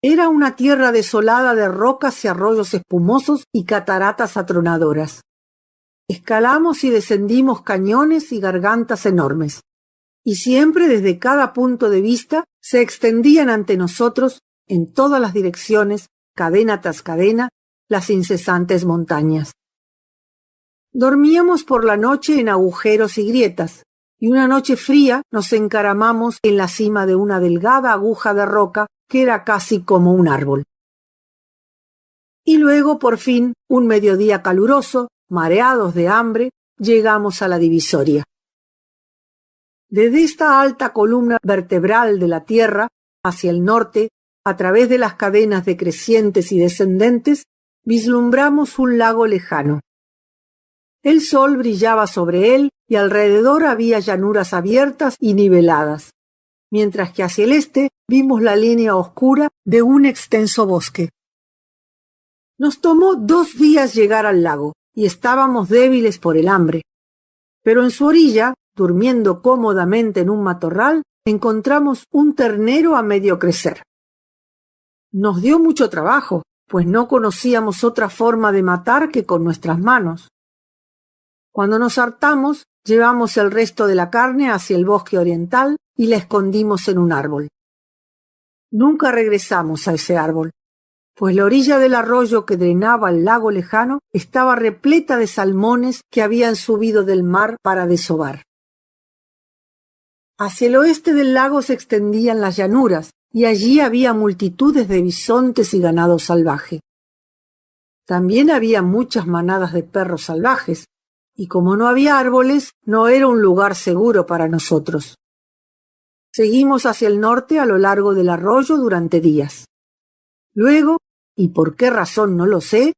Era una tierra desolada de rocas y arroyos espumosos y cataratas atronadoras. Escalamos y descendimos cañones y gargantas enormes, y siempre desde cada punto de vista se extendían ante nosotros, en todas las direcciones, cadena tras cadena, las incesantes montañas. Dormíamos por la noche en agujeros y grietas, y una noche fría nos encaramamos en la cima de una delgada aguja de roca que era casi como un árbol. Y luego, por fin, un mediodía caluroso, mareados de hambre, llegamos a la divisoria. Desde esta alta columna vertebral de la tierra, hacia el norte, a través de las cadenas decrecientes y descendentes, vislumbramos un lago lejano. El sol brillaba sobre él y alrededor había llanuras abiertas y niveladas, mientras que hacia el este vimos la línea oscura de un extenso bosque. Nos tomó 2 días llegar al lago y estábamos débiles por el hambre, pero en su orilla, durmiendo cómodamente en un matorral, encontramos un ternero a medio crecer. Nos dio mucho trabajo, pues no conocíamos otra forma de matar que con nuestras manos. Cuando nos hartamos, llevamos el resto de la carne hacia el bosque oriental y la escondimos en un árbol. Nunca regresamos a ese árbol, pues la orilla del arroyo que drenaba el lago lejano estaba repleta de salmones que habían subido del mar para desovar. Hacia el oeste del lago se extendían las llanuras, y allí había multitudes de bisontes y ganado salvaje. También había muchas manadas de perros salvajes, y como no había árboles, no era un lugar seguro para nosotros. Seguimos hacia el norte a lo largo del arroyo durante días. Luego, y por qué razón no lo sé,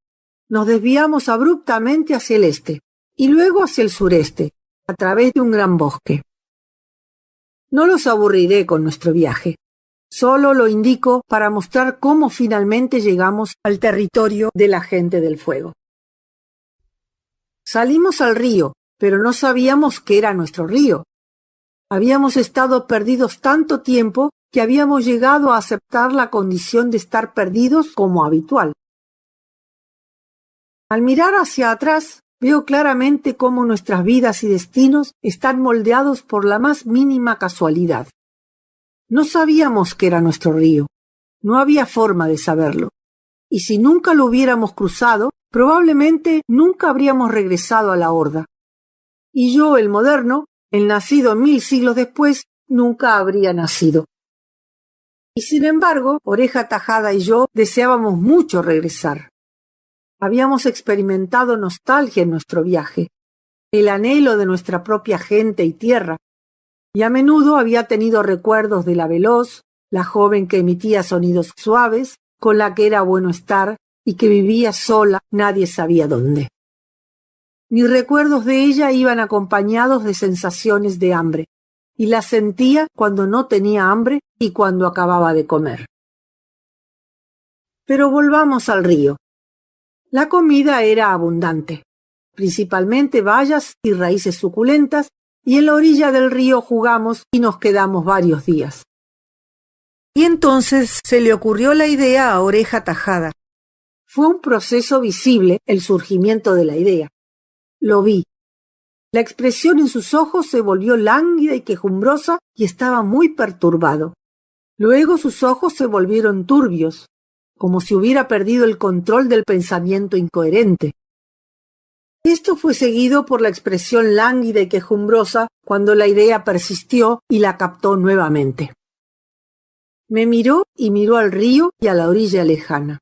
nos desviamos abruptamente hacia el este, y luego hacia el sureste, a través de un gran bosque. No los aburriré con nuestro viaje. Solo lo indico para mostrar cómo finalmente llegamos al territorio de la gente del fuego. Salimos al río, pero no sabíamos que era nuestro río. Habíamos estado perdidos tanto tiempo que habíamos llegado a aceptar la condición de estar perdidos como habitual. Al mirar hacia atrás, veo claramente cómo nuestras vidas y destinos están moldeados por la más mínima casualidad. No sabíamos que era nuestro río, no había forma de saberlo, y si nunca lo hubiéramos cruzado, probablemente nunca habríamos regresado a la horda, y yo, el moderno, el nacido 1000 siglos después, nunca habría nacido. Y sin embargo, Oreja Tajada y yo deseábamos mucho regresar. Habíamos experimentado nostalgia en nuestro viaje, el anhelo de nuestra propia gente y tierra, y a menudo había tenido recuerdos de la veloz, la joven que emitía sonidos suaves, con la que era bueno estar y que vivía sola, nadie sabía dónde. Mis recuerdos de ella iban acompañados de sensaciones de hambre, y las sentía cuando no tenía hambre y cuando acababa de comer. Pero volvamos al río. La comida era abundante, principalmente bayas y raíces suculentas, y en la orilla del río jugamos y nos quedamos varios días. Y entonces se le ocurrió la idea a Oreja Tajada. Fue un proceso visible el surgimiento de la idea. Lo vi. La expresión en sus ojos se volvió lánguida y quejumbrosa y estaba muy perturbado. Luego sus ojos se volvieron turbios, como si hubiera perdido el control del pensamiento incoherente. Esto fue seguido por la expresión lánguida y quejumbrosa cuando la idea persistió y la captó nuevamente. Me miró y miró al río y a la orilla lejana.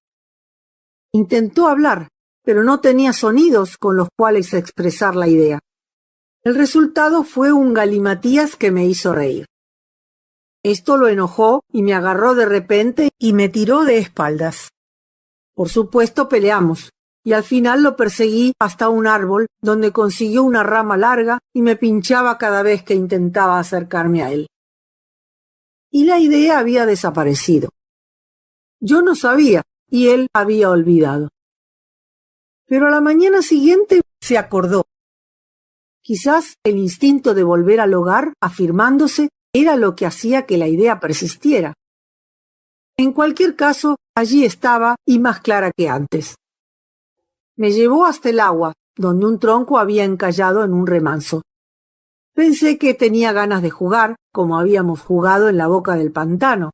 Intentó hablar, pero no tenía sonidos con los cuales expresar la idea. El resultado fue un galimatías que me hizo reír. Esto lo enojó y me agarró de repente y me tiró de espaldas. Por supuesto peleamos, y al final lo perseguí hasta un árbol donde consiguió una rama larga y me pinchaba cada vez que intentaba acercarme a él. Y la idea había desaparecido. Yo no sabía y él había olvidado. Pero a la mañana siguiente se acordó. Quizás el instinto de volver al hogar, afirmándose, era lo que hacía que la idea persistiera. En cualquier caso, allí estaba y más clara que antes. Me llevó hasta el agua, donde un tronco había encallado en un remanso. Pensé que tenía ganas de jugar, como habíamos jugado en la boca del pantano.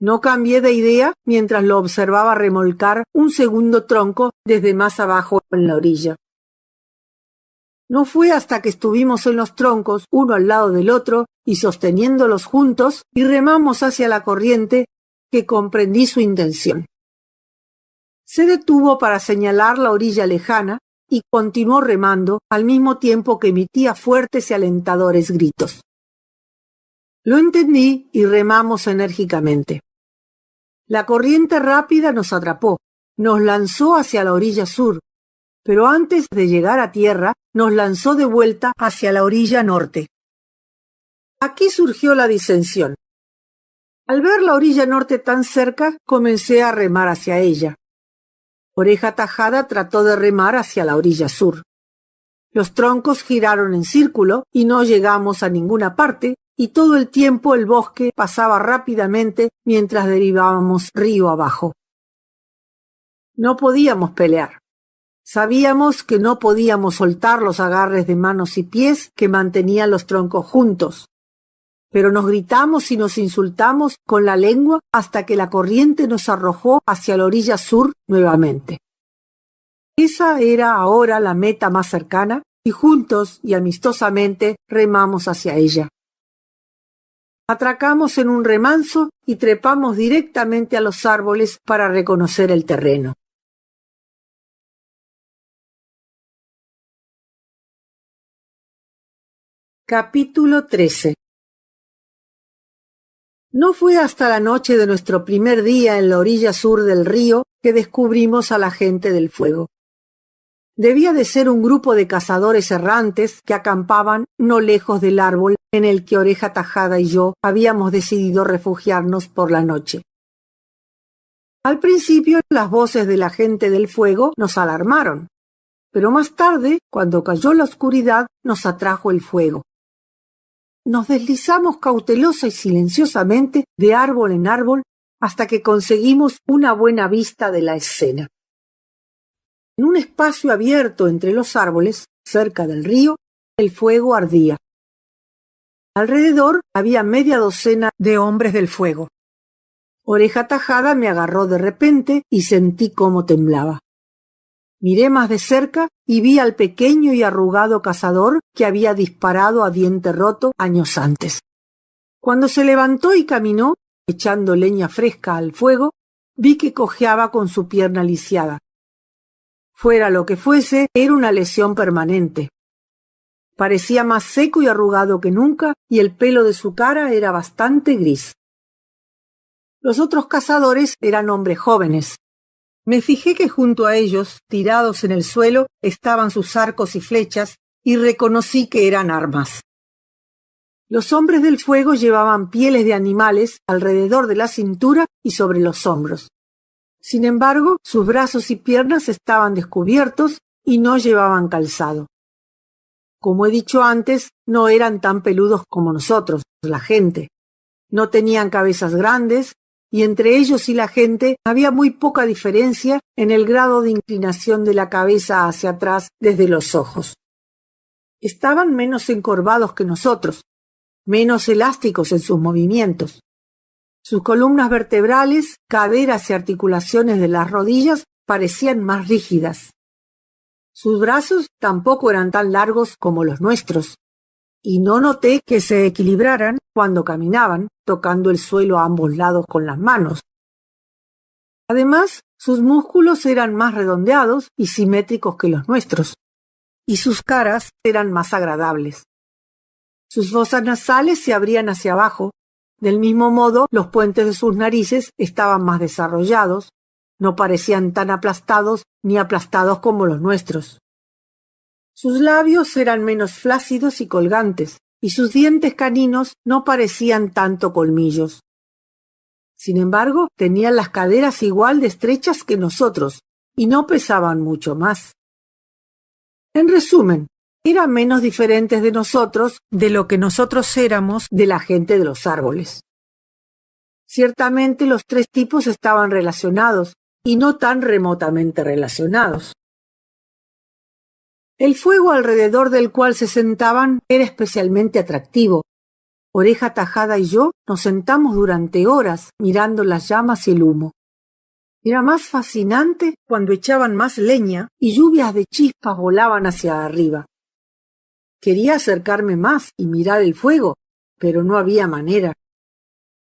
No cambié de idea mientras lo observaba remolcar un segundo tronco desde más abajo en la orilla. No fue hasta que estuvimos en los troncos, uno al lado del otro, y sosteniéndolos juntos, y remamos hacia la corriente, que comprendí su intención. Se detuvo para señalar la orilla lejana y continuó remando al mismo tiempo que emitía fuertes y alentadores gritos. Lo entendí y remamos enérgicamente. La corriente rápida nos atrapó, nos lanzó hacia la orilla sur, pero antes de llegar a tierra nos lanzó de vuelta hacia la orilla norte. Aquí surgió la disensión. Al ver la orilla norte tan cerca, comencé a remar hacia ella. Oreja Tajada trató de remar hacia la orilla sur. Los troncos giraron en círculo y no llegamos a ninguna parte, y todo el tiempo el bosque pasaba rápidamente mientras derivábamos río abajo. No podíamos pelear. Sabíamos que no podíamos soltar los agarres de manos y pies que mantenían los troncos juntos, pero nos gritamos y nos insultamos con la lengua hasta que la corriente nos arrojó hacia la orilla sur nuevamente. Esa era ahora la meta más cercana y juntos y amistosamente remamos hacia ella. Atracamos en un remanso y trepamos directamente a los árboles para reconocer el terreno. Capítulo 13. No fue hasta la noche de nuestro primer día en la orilla sur del río que descubrimos a la gente del fuego. Debía de ser un grupo de cazadores errantes que acampaban no lejos del árbol en el que Oreja Tajada y yo habíamos decidido refugiarnos por la noche. Al principio, las voces de la gente del fuego nos alarmaron, pero más tarde, cuando cayó la oscuridad, nos atrajo el fuego. Nos deslizamos cautelosa y silenciosamente de árbol en árbol hasta que conseguimos una buena vista de la escena. En un espacio abierto entre los árboles, cerca del río, el fuego ardía. Alrededor había media docena de hombres del fuego. Oreja Tajada me agarró de repente y sentí cómo temblaba. Miré más de cerca y vi al pequeño y arrugado cazador que había disparado a diente roto años antes. Cuando se levantó y caminó, echando leña fresca al fuego, vi que cojeaba con su pierna lisiada. Fuera lo que fuese, era una lesión permanente. Parecía más seco y arrugado que nunca, y el pelo de su cara era bastante gris. Los otros cazadores eran hombres jóvenes. Me fijé que junto a ellos, tirados en el suelo, estaban sus arcos y flechas, y reconocí que eran armas. Los hombres del fuego llevaban pieles de animales alrededor de la cintura y sobre los hombros. Sin embargo, sus brazos y piernas estaban descubiertos y no llevaban calzado. Como he dicho antes, no eran tan peludos como nosotros, la gente. No tenían cabezas grandes, y entre ellos y la gente había muy poca diferencia en el grado de inclinación de la cabeza hacia atrás desde los ojos. Estaban menos encorvados que nosotros, menos elásticos en sus movimientos. Sus columnas vertebrales, caderas y articulaciones de las rodillas parecían más rígidas. Sus brazos tampoco eran tan largos como los nuestros, y no noté que se equilibraran cuando caminaban, tocando el suelo a ambos lados con las manos. Además, sus músculos eran más redondeados y simétricos que los nuestros, y sus caras eran más agradables. Sus fosas nasales se abrían hacia abajo, del mismo modo los puentes de sus narices estaban más desarrollados, no parecían tan aplastados ni aplastados como los nuestros. Sus labios eran menos flácidos y colgantes, y sus dientes caninos no parecían tanto colmillos. Sin embargo, tenían las caderas igual de estrechas que nosotros, y no pesaban mucho más. En resumen, eran menos diferentes de nosotros de lo que nosotros éramos de la gente de los árboles. Ciertamente los tres tipos estaban relacionados, y no tan remotamente relacionados. El fuego alrededor del cual se sentaban era especialmente atractivo. Oreja Tajada y yo nos sentamos durante horas mirando las llamas y el humo. Era más fascinante cuando echaban más leña y lluvias de chispas volaban hacia arriba. Quería acercarme más y mirar el fuego, pero no había manera.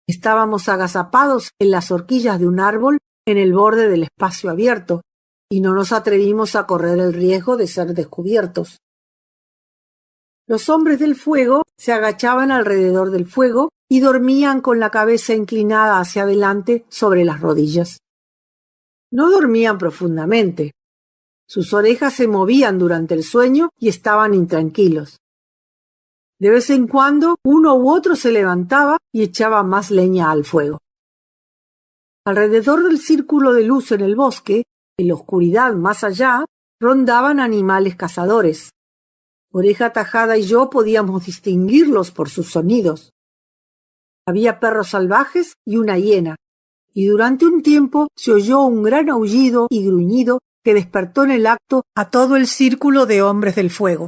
Estábamos agazapados en las horquillas de un árbol en el borde del espacio abierto, y no nos atrevimos a correr el riesgo de ser descubiertos. Los hombres del fuego se agachaban alrededor del fuego y dormían con la cabeza inclinada hacia adelante sobre las rodillas. No dormían profundamente. Sus orejas se movían durante el sueño y estaban intranquilos. De vez en cuando, uno u otro se levantaba y echaba más leña al fuego. Alrededor del círculo de luz en el bosque, en la oscuridad más allá, rondaban animales cazadores. Oreja Tajada y yo podíamos distinguirlos por sus sonidos. Había perros salvajes y una hiena, y durante un tiempo se oyó un gran aullido y gruñido que despertó en el acto a todo el círculo de hombres del fuego.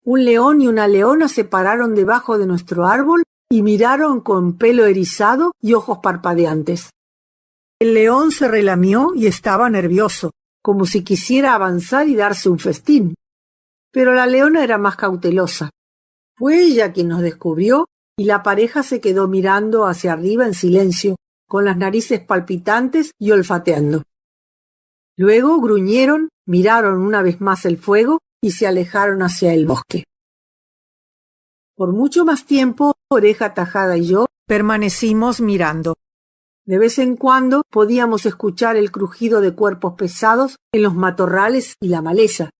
Un león y una leona se pararon debajo de nuestro árbol y miraron con pelo erizado y ojos parpadeantes. El león se relamió y estaba nervioso, como si quisiera avanzar y darse un festín. Pero la leona era más cautelosa. Fue ella quien nos descubrió y la pareja se quedó mirando hacia arriba en silencio, con las narices palpitantes y olfateando. Luego gruñeron, miraron una vez más el fuego y se alejaron hacia el bosque. Por mucho más tiempo, Oreja Tajada y yo permanecimos mirando. De vez en cuando podíamos escuchar el crujido de cuerpos pesados en los matorrales y la maleza,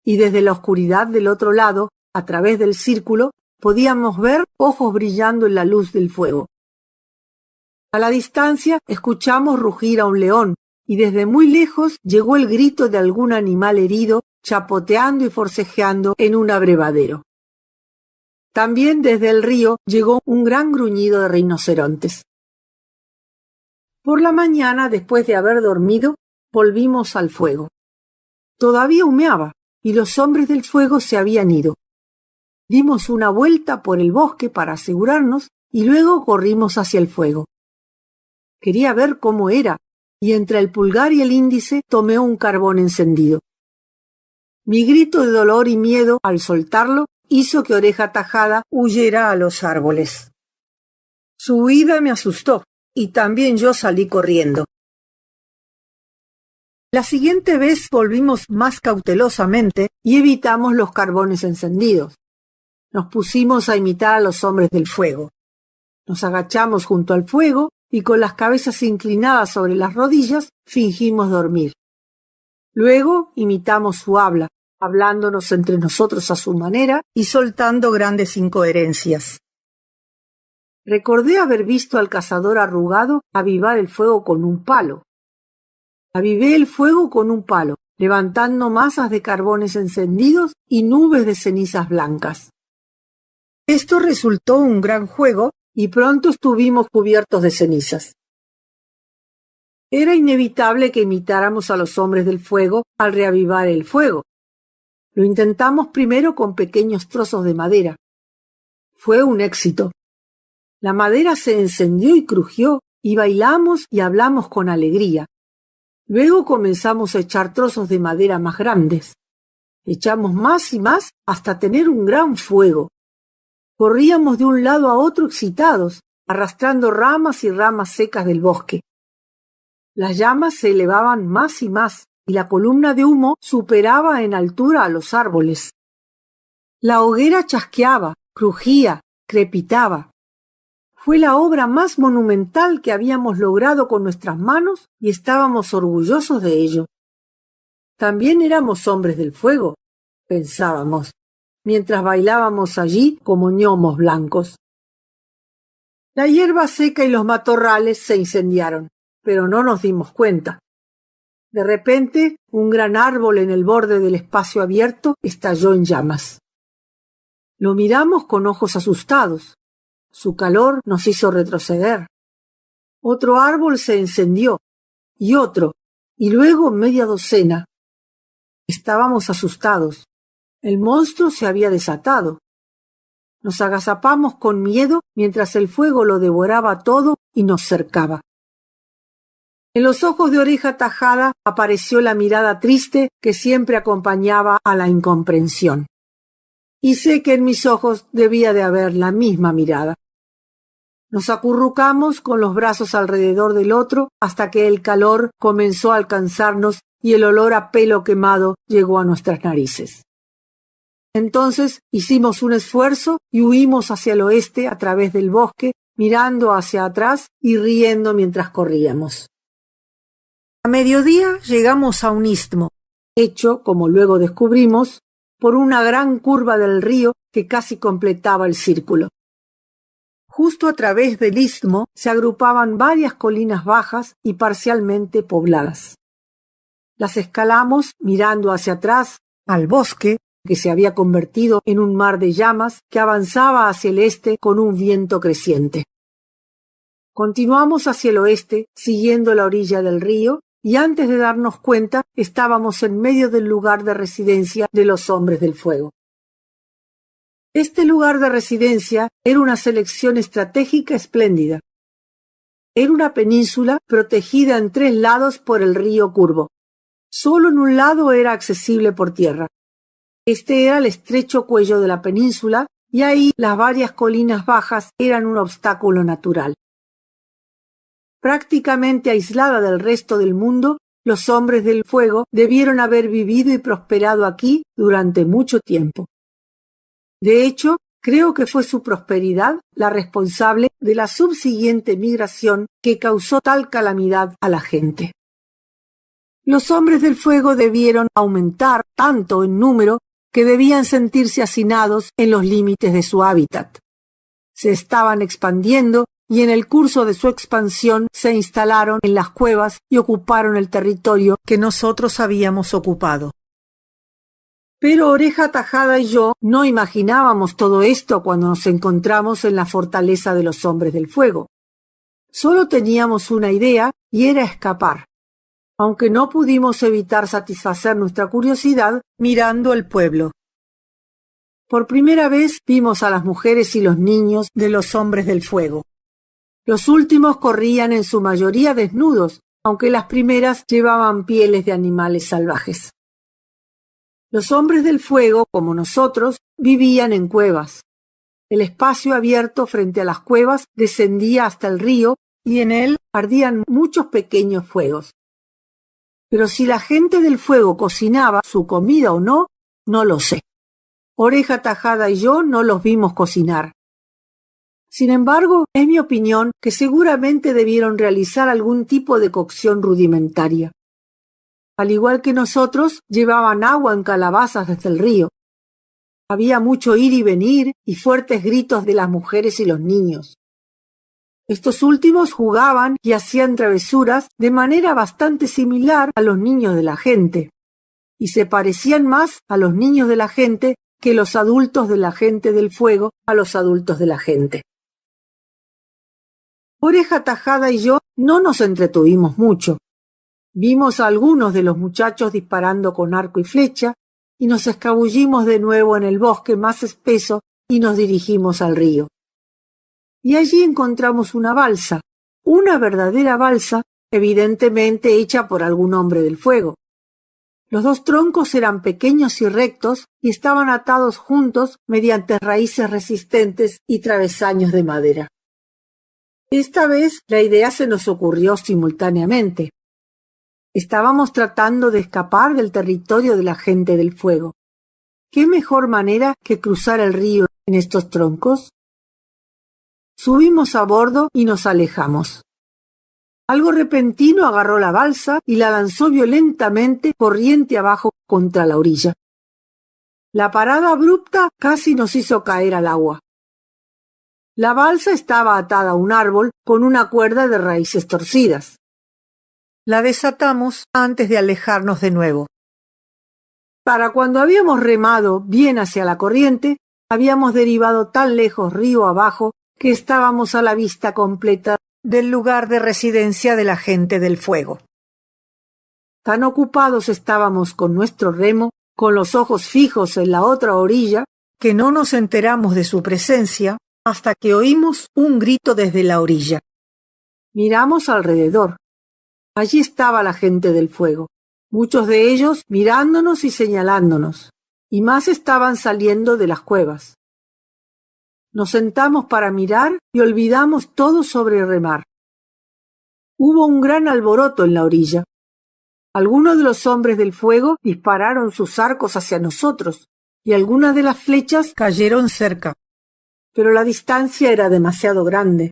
y desde la oscuridad del otro lado, a través del círculo, podíamos ver ojos brillando en la luz del fuego. A la distancia escuchamos rugir a un león, y desde muy lejos llegó el grito de algún animal herido, chapoteando y forcejeando en un abrevadero. También desde el río llegó un gran gruñido de rinocerontes. Por la mañana, después de haber dormido, volvimos al fuego. Todavía humeaba, y los hombres del fuego se habían ido. Dimos una vuelta por el bosque para asegurarnos, y luego corrimos hacia el fuego. Quería ver cómo era, y entre el pulgar y el índice tomé un carbón encendido. Mi grito de dolor y miedo al soltarlo hizo que Oreja Tajada huyera a los árboles. Su huida me asustó, y también yo salí corriendo. La siguiente vez volvimos más cautelosamente y evitamos los carbones encendidos. Nos pusimos a imitar a los hombres del fuego. Nos agachamos junto al fuego y con las cabezas inclinadas sobre las rodillas fingimos dormir. Luego imitamos su habla, hablándonos entre nosotros a su manera y soltando grandes incoherencias. Recordé haber visto al cazador arrugado avivar el fuego con un palo. Avivé el fuego con un palo, levantando masas de carbones encendidos y nubes de cenizas blancas. Esto resultó un gran juego y pronto estuvimos cubiertos de cenizas. Era inevitable que imitáramos a los hombres del fuego al reavivar el fuego. Lo intentamos primero con pequeños trozos de madera. Fue un éxito. La madera se encendió y crujió, y bailamos y hablamos con alegría. Luego comenzamos a echar trozos de madera más grandes. Echamos más y más hasta tener un gran fuego. Corríamos de un lado a otro excitados, arrastrando ramas y ramas secas del bosque. Las llamas se elevaban más y más, y la columna de humo superaba en altura a los árboles. La hoguera chasqueaba, crujía, crepitaba. Fue la obra más monumental que habíamos logrado con nuestras manos y estábamos orgullosos de ello. También éramos hombres del fuego, pensábamos, mientras bailábamos allí como gnomos blancos. La hierba seca y los matorrales se incendiaron, pero no nos dimos cuenta. De repente, un gran árbol en el borde del espacio abierto estalló en llamas. Lo miramos con ojos asustados. Su calor nos hizo retroceder. Otro árbol se encendió, y otro, y luego media docena. Estábamos asustados. El monstruo se había desatado. Nos agazapamos con miedo mientras el fuego lo devoraba todo y nos cercaba. En los ojos de Oreja Tajada apareció la mirada triste que siempre acompañaba a la incomprensión. Y sé que en mis ojos debía de haber la misma mirada. Nos acurrucamos con los brazos alrededor del otro hasta que el calor comenzó a alcanzarnos y el olor a pelo quemado llegó a nuestras narices. Entonces hicimos un esfuerzo y huimos hacia el oeste a través del bosque, mirando hacia atrás y riendo mientras corríamos. A mediodía llegamos a un istmo, hecho, como luego descubrimos, por una gran curva del río que casi completaba el círculo. Justo a través del istmo se agrupaban varias colinas bajas y parcialmente pobladas. Las escalamos mirando hacia atrás, al bosque, que se había convertido en un mar de llamas que avanzaba hacia el este con un viento creciente. Continuamos hacia el oeste, siguiendo la orilla del río, y antes de darnos cuenta estábamos en medio del lugar de residencia de los hombres del fuego. Este lugar de residencia era una selección estratégica espléndida. Era una península protegida en 3 lados por el río Curvo. Solo en un lado era accesible por tierra. Este era el estrecho cuello de la península y ahí las varias colinas bajas eran un obstáculo natural. Prácticamente aislada del resto del mundo, los hombres del fuego debieron haber vivido y prosperado aquí durante mucho tiempo. De hecho, creo que fue su prosperidad la responsable de la subsiguiente migración que causó tal calamidad a la gente. Los hombres del fuego debieron aumentar tanto en número que debían sentirse hacinados en los límites de su hábitat. Se estaban expandiendo y en el curso de su expansión se instalaron en las cuevas y ocuparon el territorio que nosotros habíamos ocupado. Pero Oreja Tajada y yo no imaginábamos todo esto cuando nos encontramos en la fortaleza de los hombres del fuego. Solo teníamos una idea y era escapar, aunque no pudimos evitar satisfacer nuestra curiosidad mirando el pueblo. Por primera vez vimos a las mujeres y los niños de los hombres del fuego. Los últimos corrían en su mayoría desnudos, aunque las primeras llevaban pieles de animales salvajes. Los hombres del fuego, como nosotros, vivían en cuevas. El espacio abierto frente a las cuevas descendía hasta el río y en él ardían muchos pequeños fuegos. Pero si la gente del fuego cocinaba su comida o no, no lo sé. Oreja Tajada y yo no los vimos cocinar. Sin embargo, es mi opinión que seguramente debieron realizar algún tipo de cocción rudimentaria. Al igual que nosotros, llevaban agua en calabazas desde el río. Había mucho ir y venir y fuertes gritos de las mujeres y los niños. Estos últimos jugaban y hacían travesuras de manera bastante similar a los niños de la gente, y se parecían más a los niños de la gente que los adultos de la gente del fuego a los adultos de la gente. Oreja Tajada y yo no nos entretuvimos mucho. Vimos a algunos de los muchachos disparando con arco y flecha y nos escabullimos de nuevo en el bosque más espeso y nos dirigimos al río. Y allí encontramos una balsa, una verdadera balsa, evidentemente hecha por algún hombre del fuego. Los dos troncos eran pequeños y rectos y estaban atados juntos mediante raíces resistentes y travesaños de madera. Esta vez la idea se nos ocurrió simultáneamente. Estábamos tratando de escapar del territorio de la gente del fuego. ¿Qué mejor manera que cruzar el río en estos troncos? Subimos a bordo y nos alejamos. Algo repentino agarró la balsa y la lanzó violentamente corriente abajo contra la orilla. La parada abrupta casi nos hizo caer al agua. La balsa estaba atada a un árbol con una cuerda de raíces torcidas. La desatamos antes de alejarnos de nuevo. Para cuando habíamos remado bien hacia la corriente, habíamos derivado tan lejos río abajo que estábamos a la vista completa del lugar de residencia de la gente del fuego. Tan ocupados estábamos con nuestro remo, con los ojos fijos en la otra orilla, que no nos enteramos de su presencia hasta que oímos un grito desde la orilla. Miramos alrededor. Allí estaba la gente del fuego, muchos de ellos mirándonos y señalándonos, y más estaban saliendo de las cuevas. Nos sentamos para mirar y olvidamos todo sobre remar. Hubo un gran alboroto en la orilla. Algunos de los hombres del fuego dispararon sus arcos hacia nosotros, y algunas de las flechas cayeron cerca, pero la distancia era demasiado grande.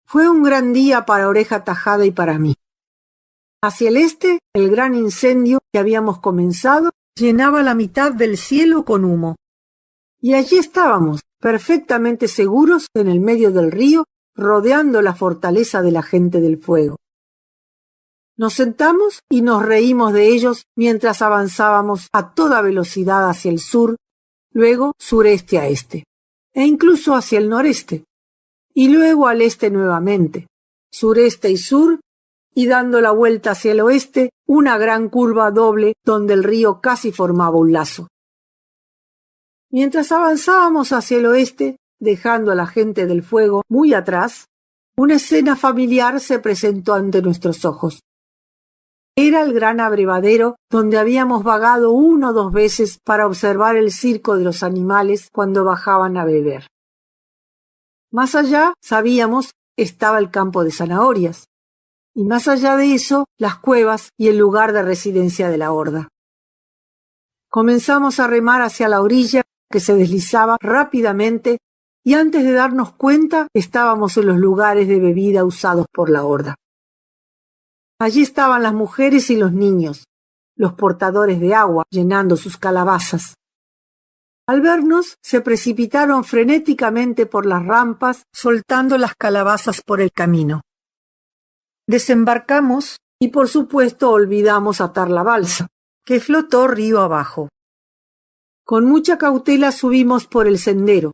Fue un gran día para Oreja Tajada y para mí. Hacia el este, el gran incendio que habíamos comenzado llenaba la mitad del cielo con humo. Y allí estábamos, perfectamente seguros en el medio del río, rodeando la fortaleza de la gente del fuego. Nos sentamos y nos reímos de ellos mientras avanzábamos a toda velocidad hacia el sur, luego sureste a este, e incluso hacia el noreste, y luego al este nuevamente, sureste y sur, y dando la vuelta hacia el oeste, una gran curva doble donde el río casi formaba un lazo. Mientras avanzábamos hacia el oeste, dejando a la gente del fuego muy atrás, una escena familiar se presentó ante nuestros ojos. Era el gran abrevadero donde habíamos vagado 1 o 2 veces para observar el circo de los animales cuando bajaban a beber. Más allá, sabíamos, estaba el campo de zanahorias, y más allá de eso, las cuevas y el lugar de residencia de la horda. Comenzamos a remar hacia la orilla, que se deslizaba rápidamente, y antes de darnos cuenta estábamos en los lugares de bebida usados por la horda. Allí estaban las mujeres y los niños, los portadores de agua llenando sus calabazas. Al vernos, se precipitaron frenéticamente por las rampas, soltando las calabazas por el camino. Desembarcamos y por supuesto olvidamos atar la balsa, que flotó río abajo. Con mucha cautela subimos por el sendero.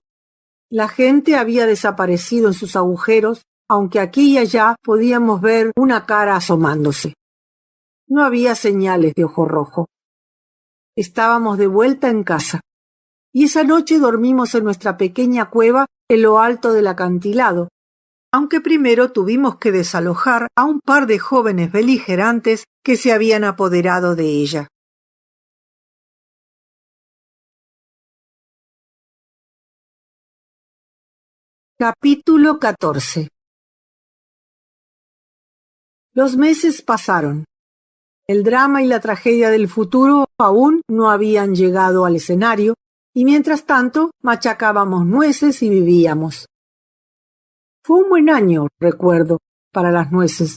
La gente había desaparecido en sus agujeros, aunque aquí y allá podíamos ver una cara asomándose. No había señales de ojo rojo. Estábamos de vuelta en casa, y esa noche dormimos en nuestra pequeña cueva en lo alto del acantilado, aunque primero tuvimos que desalojar a un par de jóvenes beligerantes que se habían apoderado de ella. Capítulo 14. Los meses pasaron. El drama y la tragedia del futuro aún no habían llegado al escenario, y mientras tanto machacábamos nueces y vivíamos. Fue un buen año, recuerdo, para las nueces.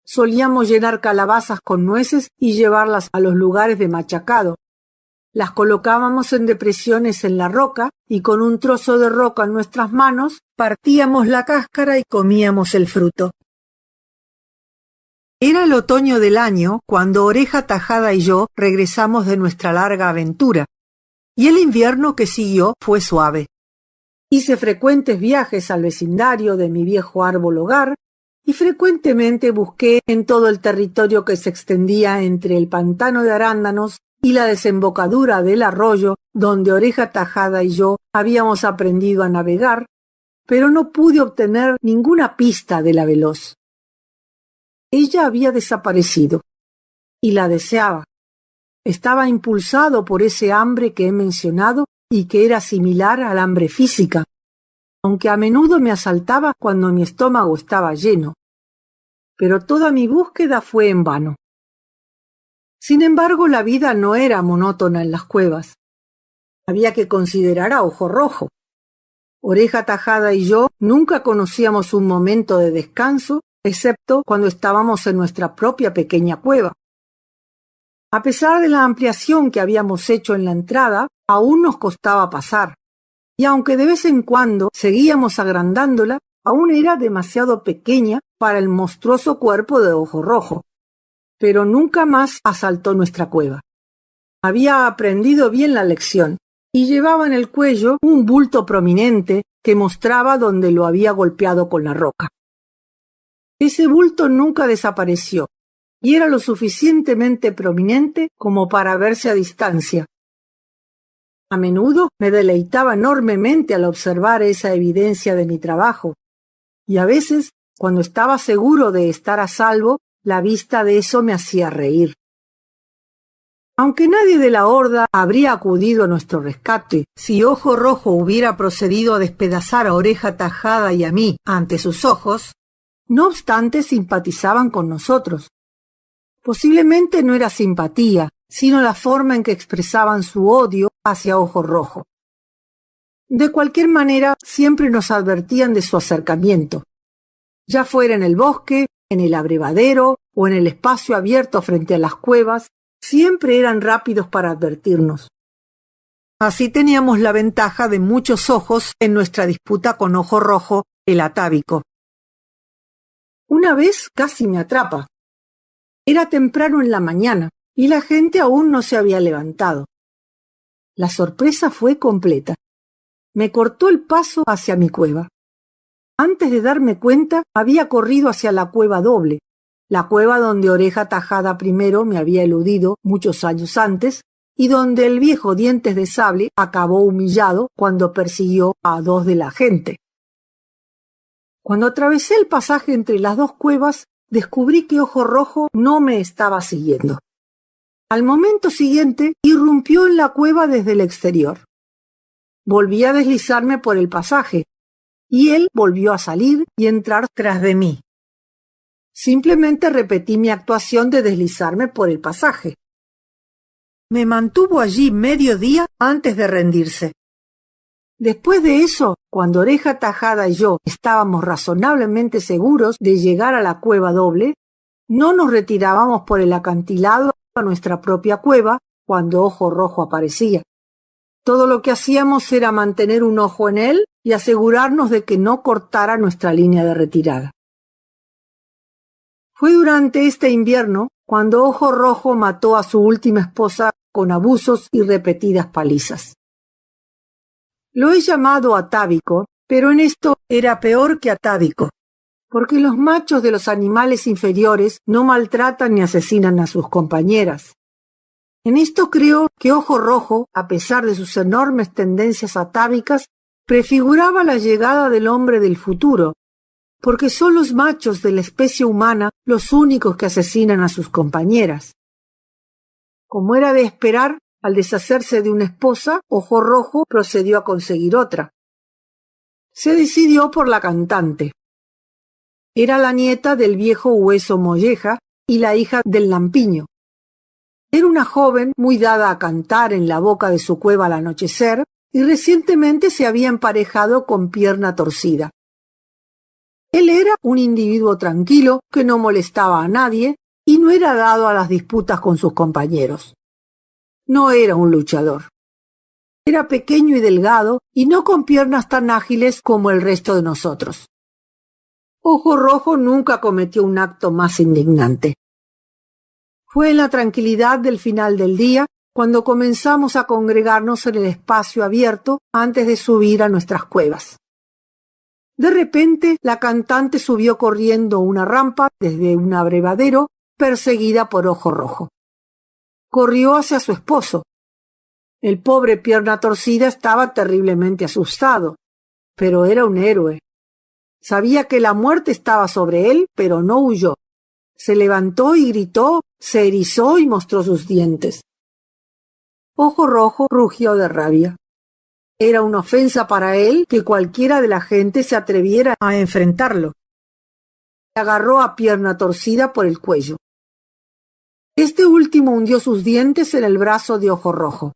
Solíamos llenar calabazas con nueces y llevarlas a los lugares de machacado. Las colocábamos en depresiones en la roca y con un trozo de roca en nuestras manos partíamos la cáscara y comíamos el fruto. Era el otoño del año cuando Oreja Tajada y yo regresamos de nuestra larga aventura, y el invierno que siguió fue suave. Hice frecuentes viajes al vecindario de mi viejo árbol hogar y frecuentemente busqué en todo el territorio que se extendía entre el pantano de arándanos y la desembocadura del arroyo donde Oreja Tajada y yo habíamos aprendido a navegar, pero no pude obtener ninguna pista de la veloz. Ella había desaparecido, y la deseaba. Estaba impulsado por ese hambre que he mencionado y que era similar al hambre física, aunque a menudo me asaltaba cuando mi estómago estaba lleno. Pero toda mi búsqueda fue en vano. Sin embargo, la vida no era monótona en las cuevas. Había que considerar a Ojo Rojo. Oreja Tajada y yo nunca conocíamos un momento de descanso, excepto cuando estábamos en nuestra propia pequeña cueva. A pesar de la ampliación que habíamos hecho en la entrada, aún nos costaba pasar, y aunque de vez en cuando seguíamos agrandándola, aún era demasiado pequeña para el monstruoso cuerpo de Ojo Rojo. Pero nunca más asaltó nuestra cueva. Había aprendido bien la lección, y llevaba en el cuello un bulto prominente que mostraba dónde lo había golpeado con la roca. Ese bulto nunca desapareció, y era lo suficientemente prominente como para verse a distancia. A menudo me deleitaba enormemente al observar esa evidencia de mi trabajo, y a veces, cuando estaba seguro de estar a salvo, la vista de eso me hacía reír. Aunque nadie de la horda habría acudido a nuestro rescate si Ojo Rojo hubiera procedido a despedazar a Oreja Tajada y a mí ante sus ojos, no obstante simpatizaban con nosotros. Posiblemente no era simpatía, sino la forma en que expresaban su odio hacia Ojo Rojo. De cualquier manera, siempre nos advertían de su acercamiento, ya fuera en el bosque, en el abrevadero o en el espacio abierto frente a las cuevas, siempre eran rápidos para advertirnos. Así teníamos la ventaja de muchos ojos en nuestra disputa con Ojo Rojo, el atávico. Una vez casi me atrapa. Era temprano en la mañana y la gente aún no se había levantado. La sorpresa fue completa. Me cortó el paso hacia mi cueva. Antes de darme cuenta, había corrido hacia la cueva doble, la cueva donde Oreja Tajada primero me había eludido muchos años antes y donde el viejo Dientes de Sable acabó humillado cuando persiguió a dos de la gente. Cuando atravesé el pasaje entre las dos cuevas, descubrí que Ojo Rojo no me estaba siguiendo. Al momento siguiente, irrumpió en la cueva desde el exterior. Volví a deslizarme por el pasaje, y él volvió a salir y entrar tras de mí. Simplemente repetí mi actuación de deslizarme por el pasaje. Me mantuvo allí medio día antes de rendirse. Después de eso, cuando Oreja Tajada y yo estábamos razonablemente seguros de llegar a la cueva doble, no nos retirábamos por el acantilado a nuestra propia cueva cuando Ojo Rojo aparecía. Todo lo que hacíamos era mantener un ojo en él y asegurarnos de que no cortara nuestra línea de retirada. Fue durante este invierno cuando Ojo Rojo mató a su última esposa con abusos y repetidas palizas. Lo he llamado atávico, pero en esto era peor que atávico, porque los machos de los animales inferiores no maltratan ni asesinan a sus compañeras. En esto creo que Ojo Rojo, a pesar de sus enormes tendencias atávicas, prefiguraba la llegada del hombre del futuro, porque son los machos de la especie humana los únicos que asesinan a sus compañeras. Como era de esperar, al deshacerse de una esposa, Ojo Rojo procedió a conseguir otra. Se decidió por la cantante. Era la nieta del viejo Hueso Molleja y la hija del Lampiño. Era una joven muy dada a cantar en la boca de su cueva al anochecer y recientemente se había emparejado con Pierna Torcida. Él era un individuo tranquilo que no molestaba a nadie y no era dado a las disputas con sus compañeros. No era un luchador. Era pequeño y delgado y no con piernas tan ágiles como el resto de nosotros. Ojo Rojo nunca cometió un acto más indignante. Fue en la tranquilidad del final del día cuando comenzamos a congregarnos en el espacio abierto antes de subir a nuestras cuevas. De repente, la cantante subió corriendo una rampa desde un abrevadero, perseguida por Ojo Rojo. Corrió hacia su esposo. El pobre Pierna Torcida estaba terriblemente asustado, pero era un héroe. Sabía que la muerte estaba sobre él, pero no huyó. Se levantó y gritó, se erizó y mostró sus dientes. Ojo Rojo rugió de rabia. Era una ofensa para él que cualquiera de la gente se atreviera a enfrentarlo. Agarró a Pierna Torcida por el cuello. Este último hundió sus dientes en el brazo de Ojo Rojo,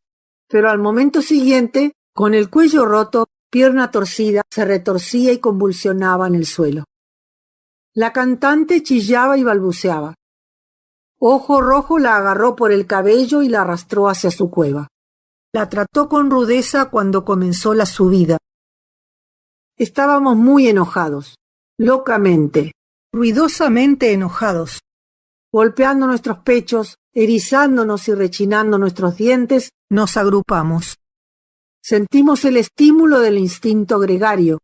pero al momento siguiente, con el cuello roto, Pierna Torcida se retorcía y convulsionaba en el suelo. La cantante chillaba y balbuceaba. Ojo Rojo la agarró por el cabello y la arrastró hacia su cueva. La trató con rudeza cuando comenzó la subida. Estábamos muy enojados, locamente, ruidosamente enojados. Golpeando nuestros pechos, erizándonos y rechinando nuestros dientes, nos agrupamos. Sentimos el estímulo del instinto gregario,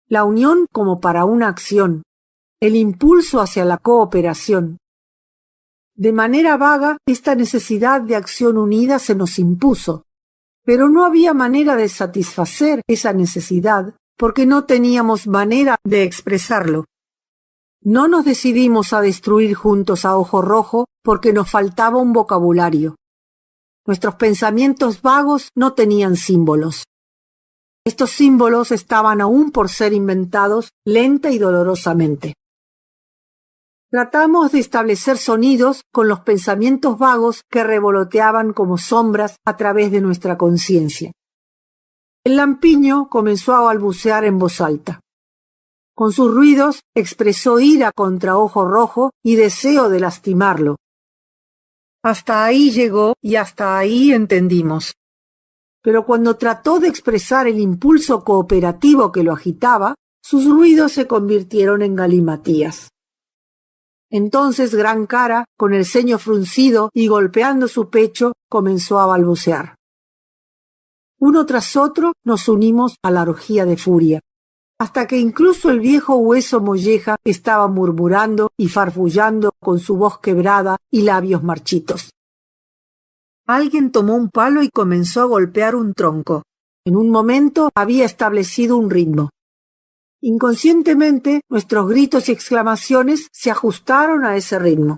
la unión como para una acción, el impulso hacia la cooperación. De manera vaga, esta necesidad de acción unida se nos impuso, pero no había manera de satisfacer esa necesidad porque no teníamos manera de expresarlo. No nos decidimos a destruir juntos a Ojo Rojo porque nos faltaba un vocabulario. Nuestros pensamientos vagos no tenían símbolos. Estos símbolos estaban aún por ser inventados lenta y dolorosamente. Tratamos de establecer sonidos con los pensamientos vagos que revoloteaban como sombras a través de nuestra conciencia. El Lampiño comenzó a balbucear en voz alta. Con sus ruidos expresó ira contra Ojo Rojo y deseo de lastimarlo. Hasta ahí llegó y hasta ahí entendimos. Pero cuando trató de expresar el impulso cooperativo que lo agitaba, sus ruidos se convirtieron en galimatías. Entonces Gran Cara, con el ceño fruncido y golpeando su pecho, comenzó a balbucear. Uno tras otro nos unimos a la orgía de furia, hasta que incluso el viejo Hueso Molleja estaba murmurando y farfullando con su voz quebrada y labios marchitos. Alguien tomó un palo y comenzó a golpear un tronco. En un momento había establecido un ritmo. Inconscientemente, nuestros gritos y exclamaciones se ajustaron a ese ritmo.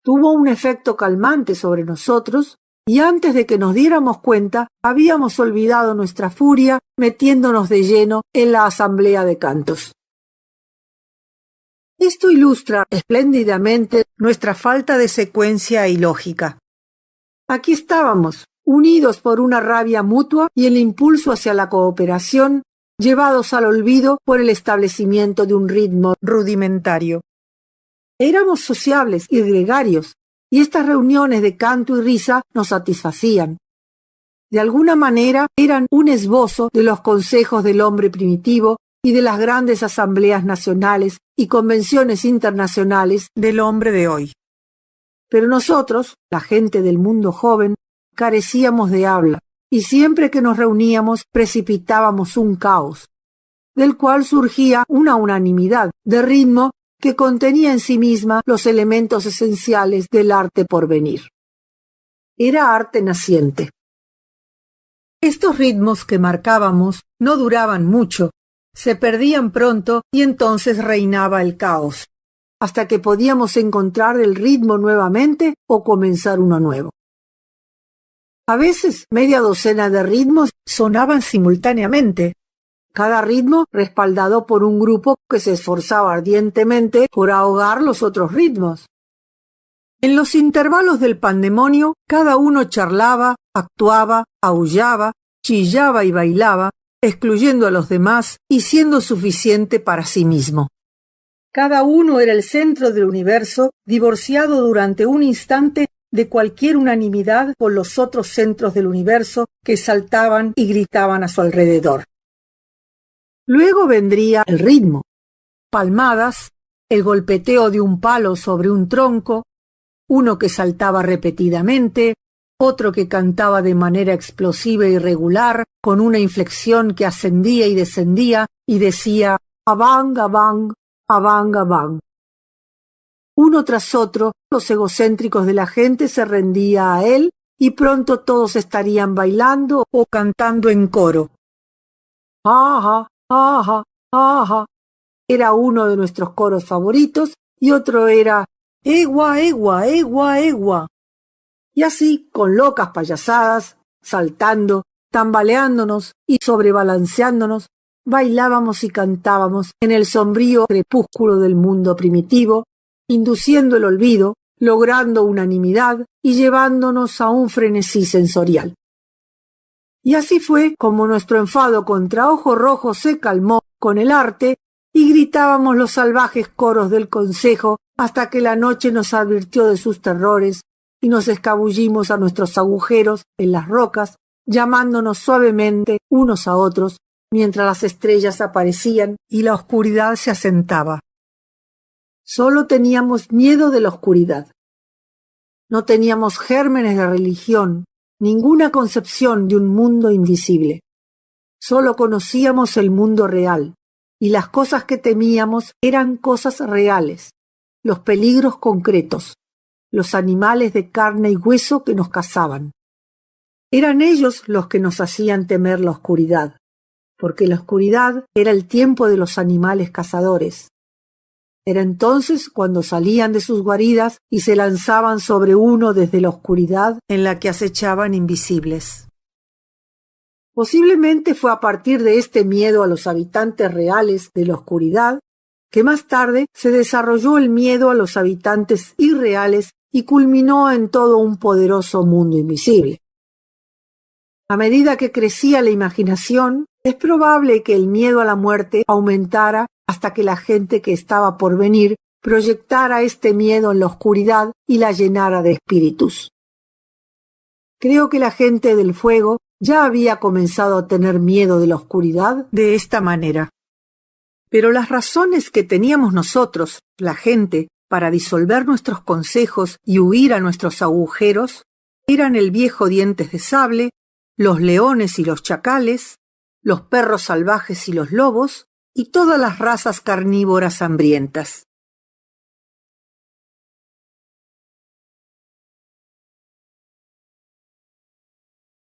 Tuvo un efecto calmante sobre nosotros y antes de que nos diéramos cuenta, habíamos olvidado nuestra furia metiéndonos de lleno en la asamblea de cantos. Esto ilustra espléndidamente nuestra falta de secuencia y lógica. Aquí estábamos, unidos por una rabia mutua y el impulso hacia la cooperación, llevados al olvido por el establecimiento de un ritmo rudimentario. Éramos sociables y gregarios, y estas reuniones de canto y risa nos satisfacían. De alguna manera eran un esbozo de los consejos del hombre primitivo y de las grandes asambleas nacionales y convenciones internacionales del hombre de hoy. Pero nosotros, la gente del mundo joven, carecíamos de habla, y siempre que nos reuníamos precipitábamos un caos, del cual surgía una unanimidad de ritmo que contenía en sí misma los elementos esenciales del arte por venir. Era arte naciente. Estos ritmos que marcábamos no duraban mucho, se perdían pronto y entonces reinaba el caos, hasta que podíamos encontrar el ritmo nuevamente o comenzar uno nuevo. A veces media docena de ritmos sonaban simultáneamente, cada ritmo respaldado por un grupo que se esforzaba ardientemente por ahogar los otros ritmos. En los intervalos del pandemonio, cada uno charlaba, actuaba, aullaba, chillaba y bailaba, excluyendo a los demás y siendo suficiente para sí mismo. Cada uno era el centro del universo, divorciado durante un instante de cualquier unanimidad con los otros centros del universo que saltaban y gritaban a su alrededor. Luego vendría el ritmo, palmadas, el golpeteo de un palo sobre un tronco, uno que saltaba repetidamente, otro que cantaba de manera explosiva y regular, con una inflexión que ascendía y descendía y decía abang, abang, abang, abang. Uno tras otro, los egocéntricos de la gente se rendía a él y pronto todos estarían bailando o cantando en coro. Ajá, ajá, ajá. Era uno de nuestros coros favoritos y otro era egua, egua, egua, egua. Y así, con locas payasadas, saltando, tambaleándonos y sobrebalanceándonos, bailábamos y cantábamos en el sombrío crepúsculo del mundo primitivo, induciendo el olvido, logrando unanimidad y llevándonos a un frenesí sensorial. Y así fue como nuestro enfado contra Ojo Rojo se calmó con el arte y gritábamos los salvajes coros del consejo hasta que la noche nos advirtió de sus terrores y nos escabullimos a nuestros agujeros en las rocas, llamándonos suavemente unos a otros mientras las estrellas aparecían y la oscuridad se asentaba. Solo teníamos miedo de la oscuridad. No teníamos gérmenes de religión, ninguna concepción de un mundo invisible. Solo conocíamos el mundo real, y las cosas que temíamos eran cosas reales, los peligros concretos, los animales de carne y hueso que nos cazaban. Eran ellos los que nos hacían temer la oscuridad, porque la oscuridad era el tiempo de los animales cazadores. Era entonces cuando salían de sus guaridas y se lanzaban sobre uno desde la oscuridad en la que acechaban invisibles. Posiblemente fue a partir de este miedo a los habitantes reales de la oscuridad que más tarde se desarrolló el miedo a los habitantes irreales y culminó en todo un poderoso mundo invisible. A medida que crecía la imaginación, es probable que el miedo a la muerte aumentara hasta que la gente que estaba por venir proyectara este miedo en la oscuridad y la llenara de espíritus. Creo que la gente del fuego ya había comenzado a tener miedo de la oscuridad de esta manera. Pero las razones que teníamos nosotros, la gente, para disolver nuestros consejos y huir a nuestros agujeros, eran el viejo dientes de sable, los leones y los chacales, los perros salvajes y los lobos, y todas las razas carnívoras hambrientas.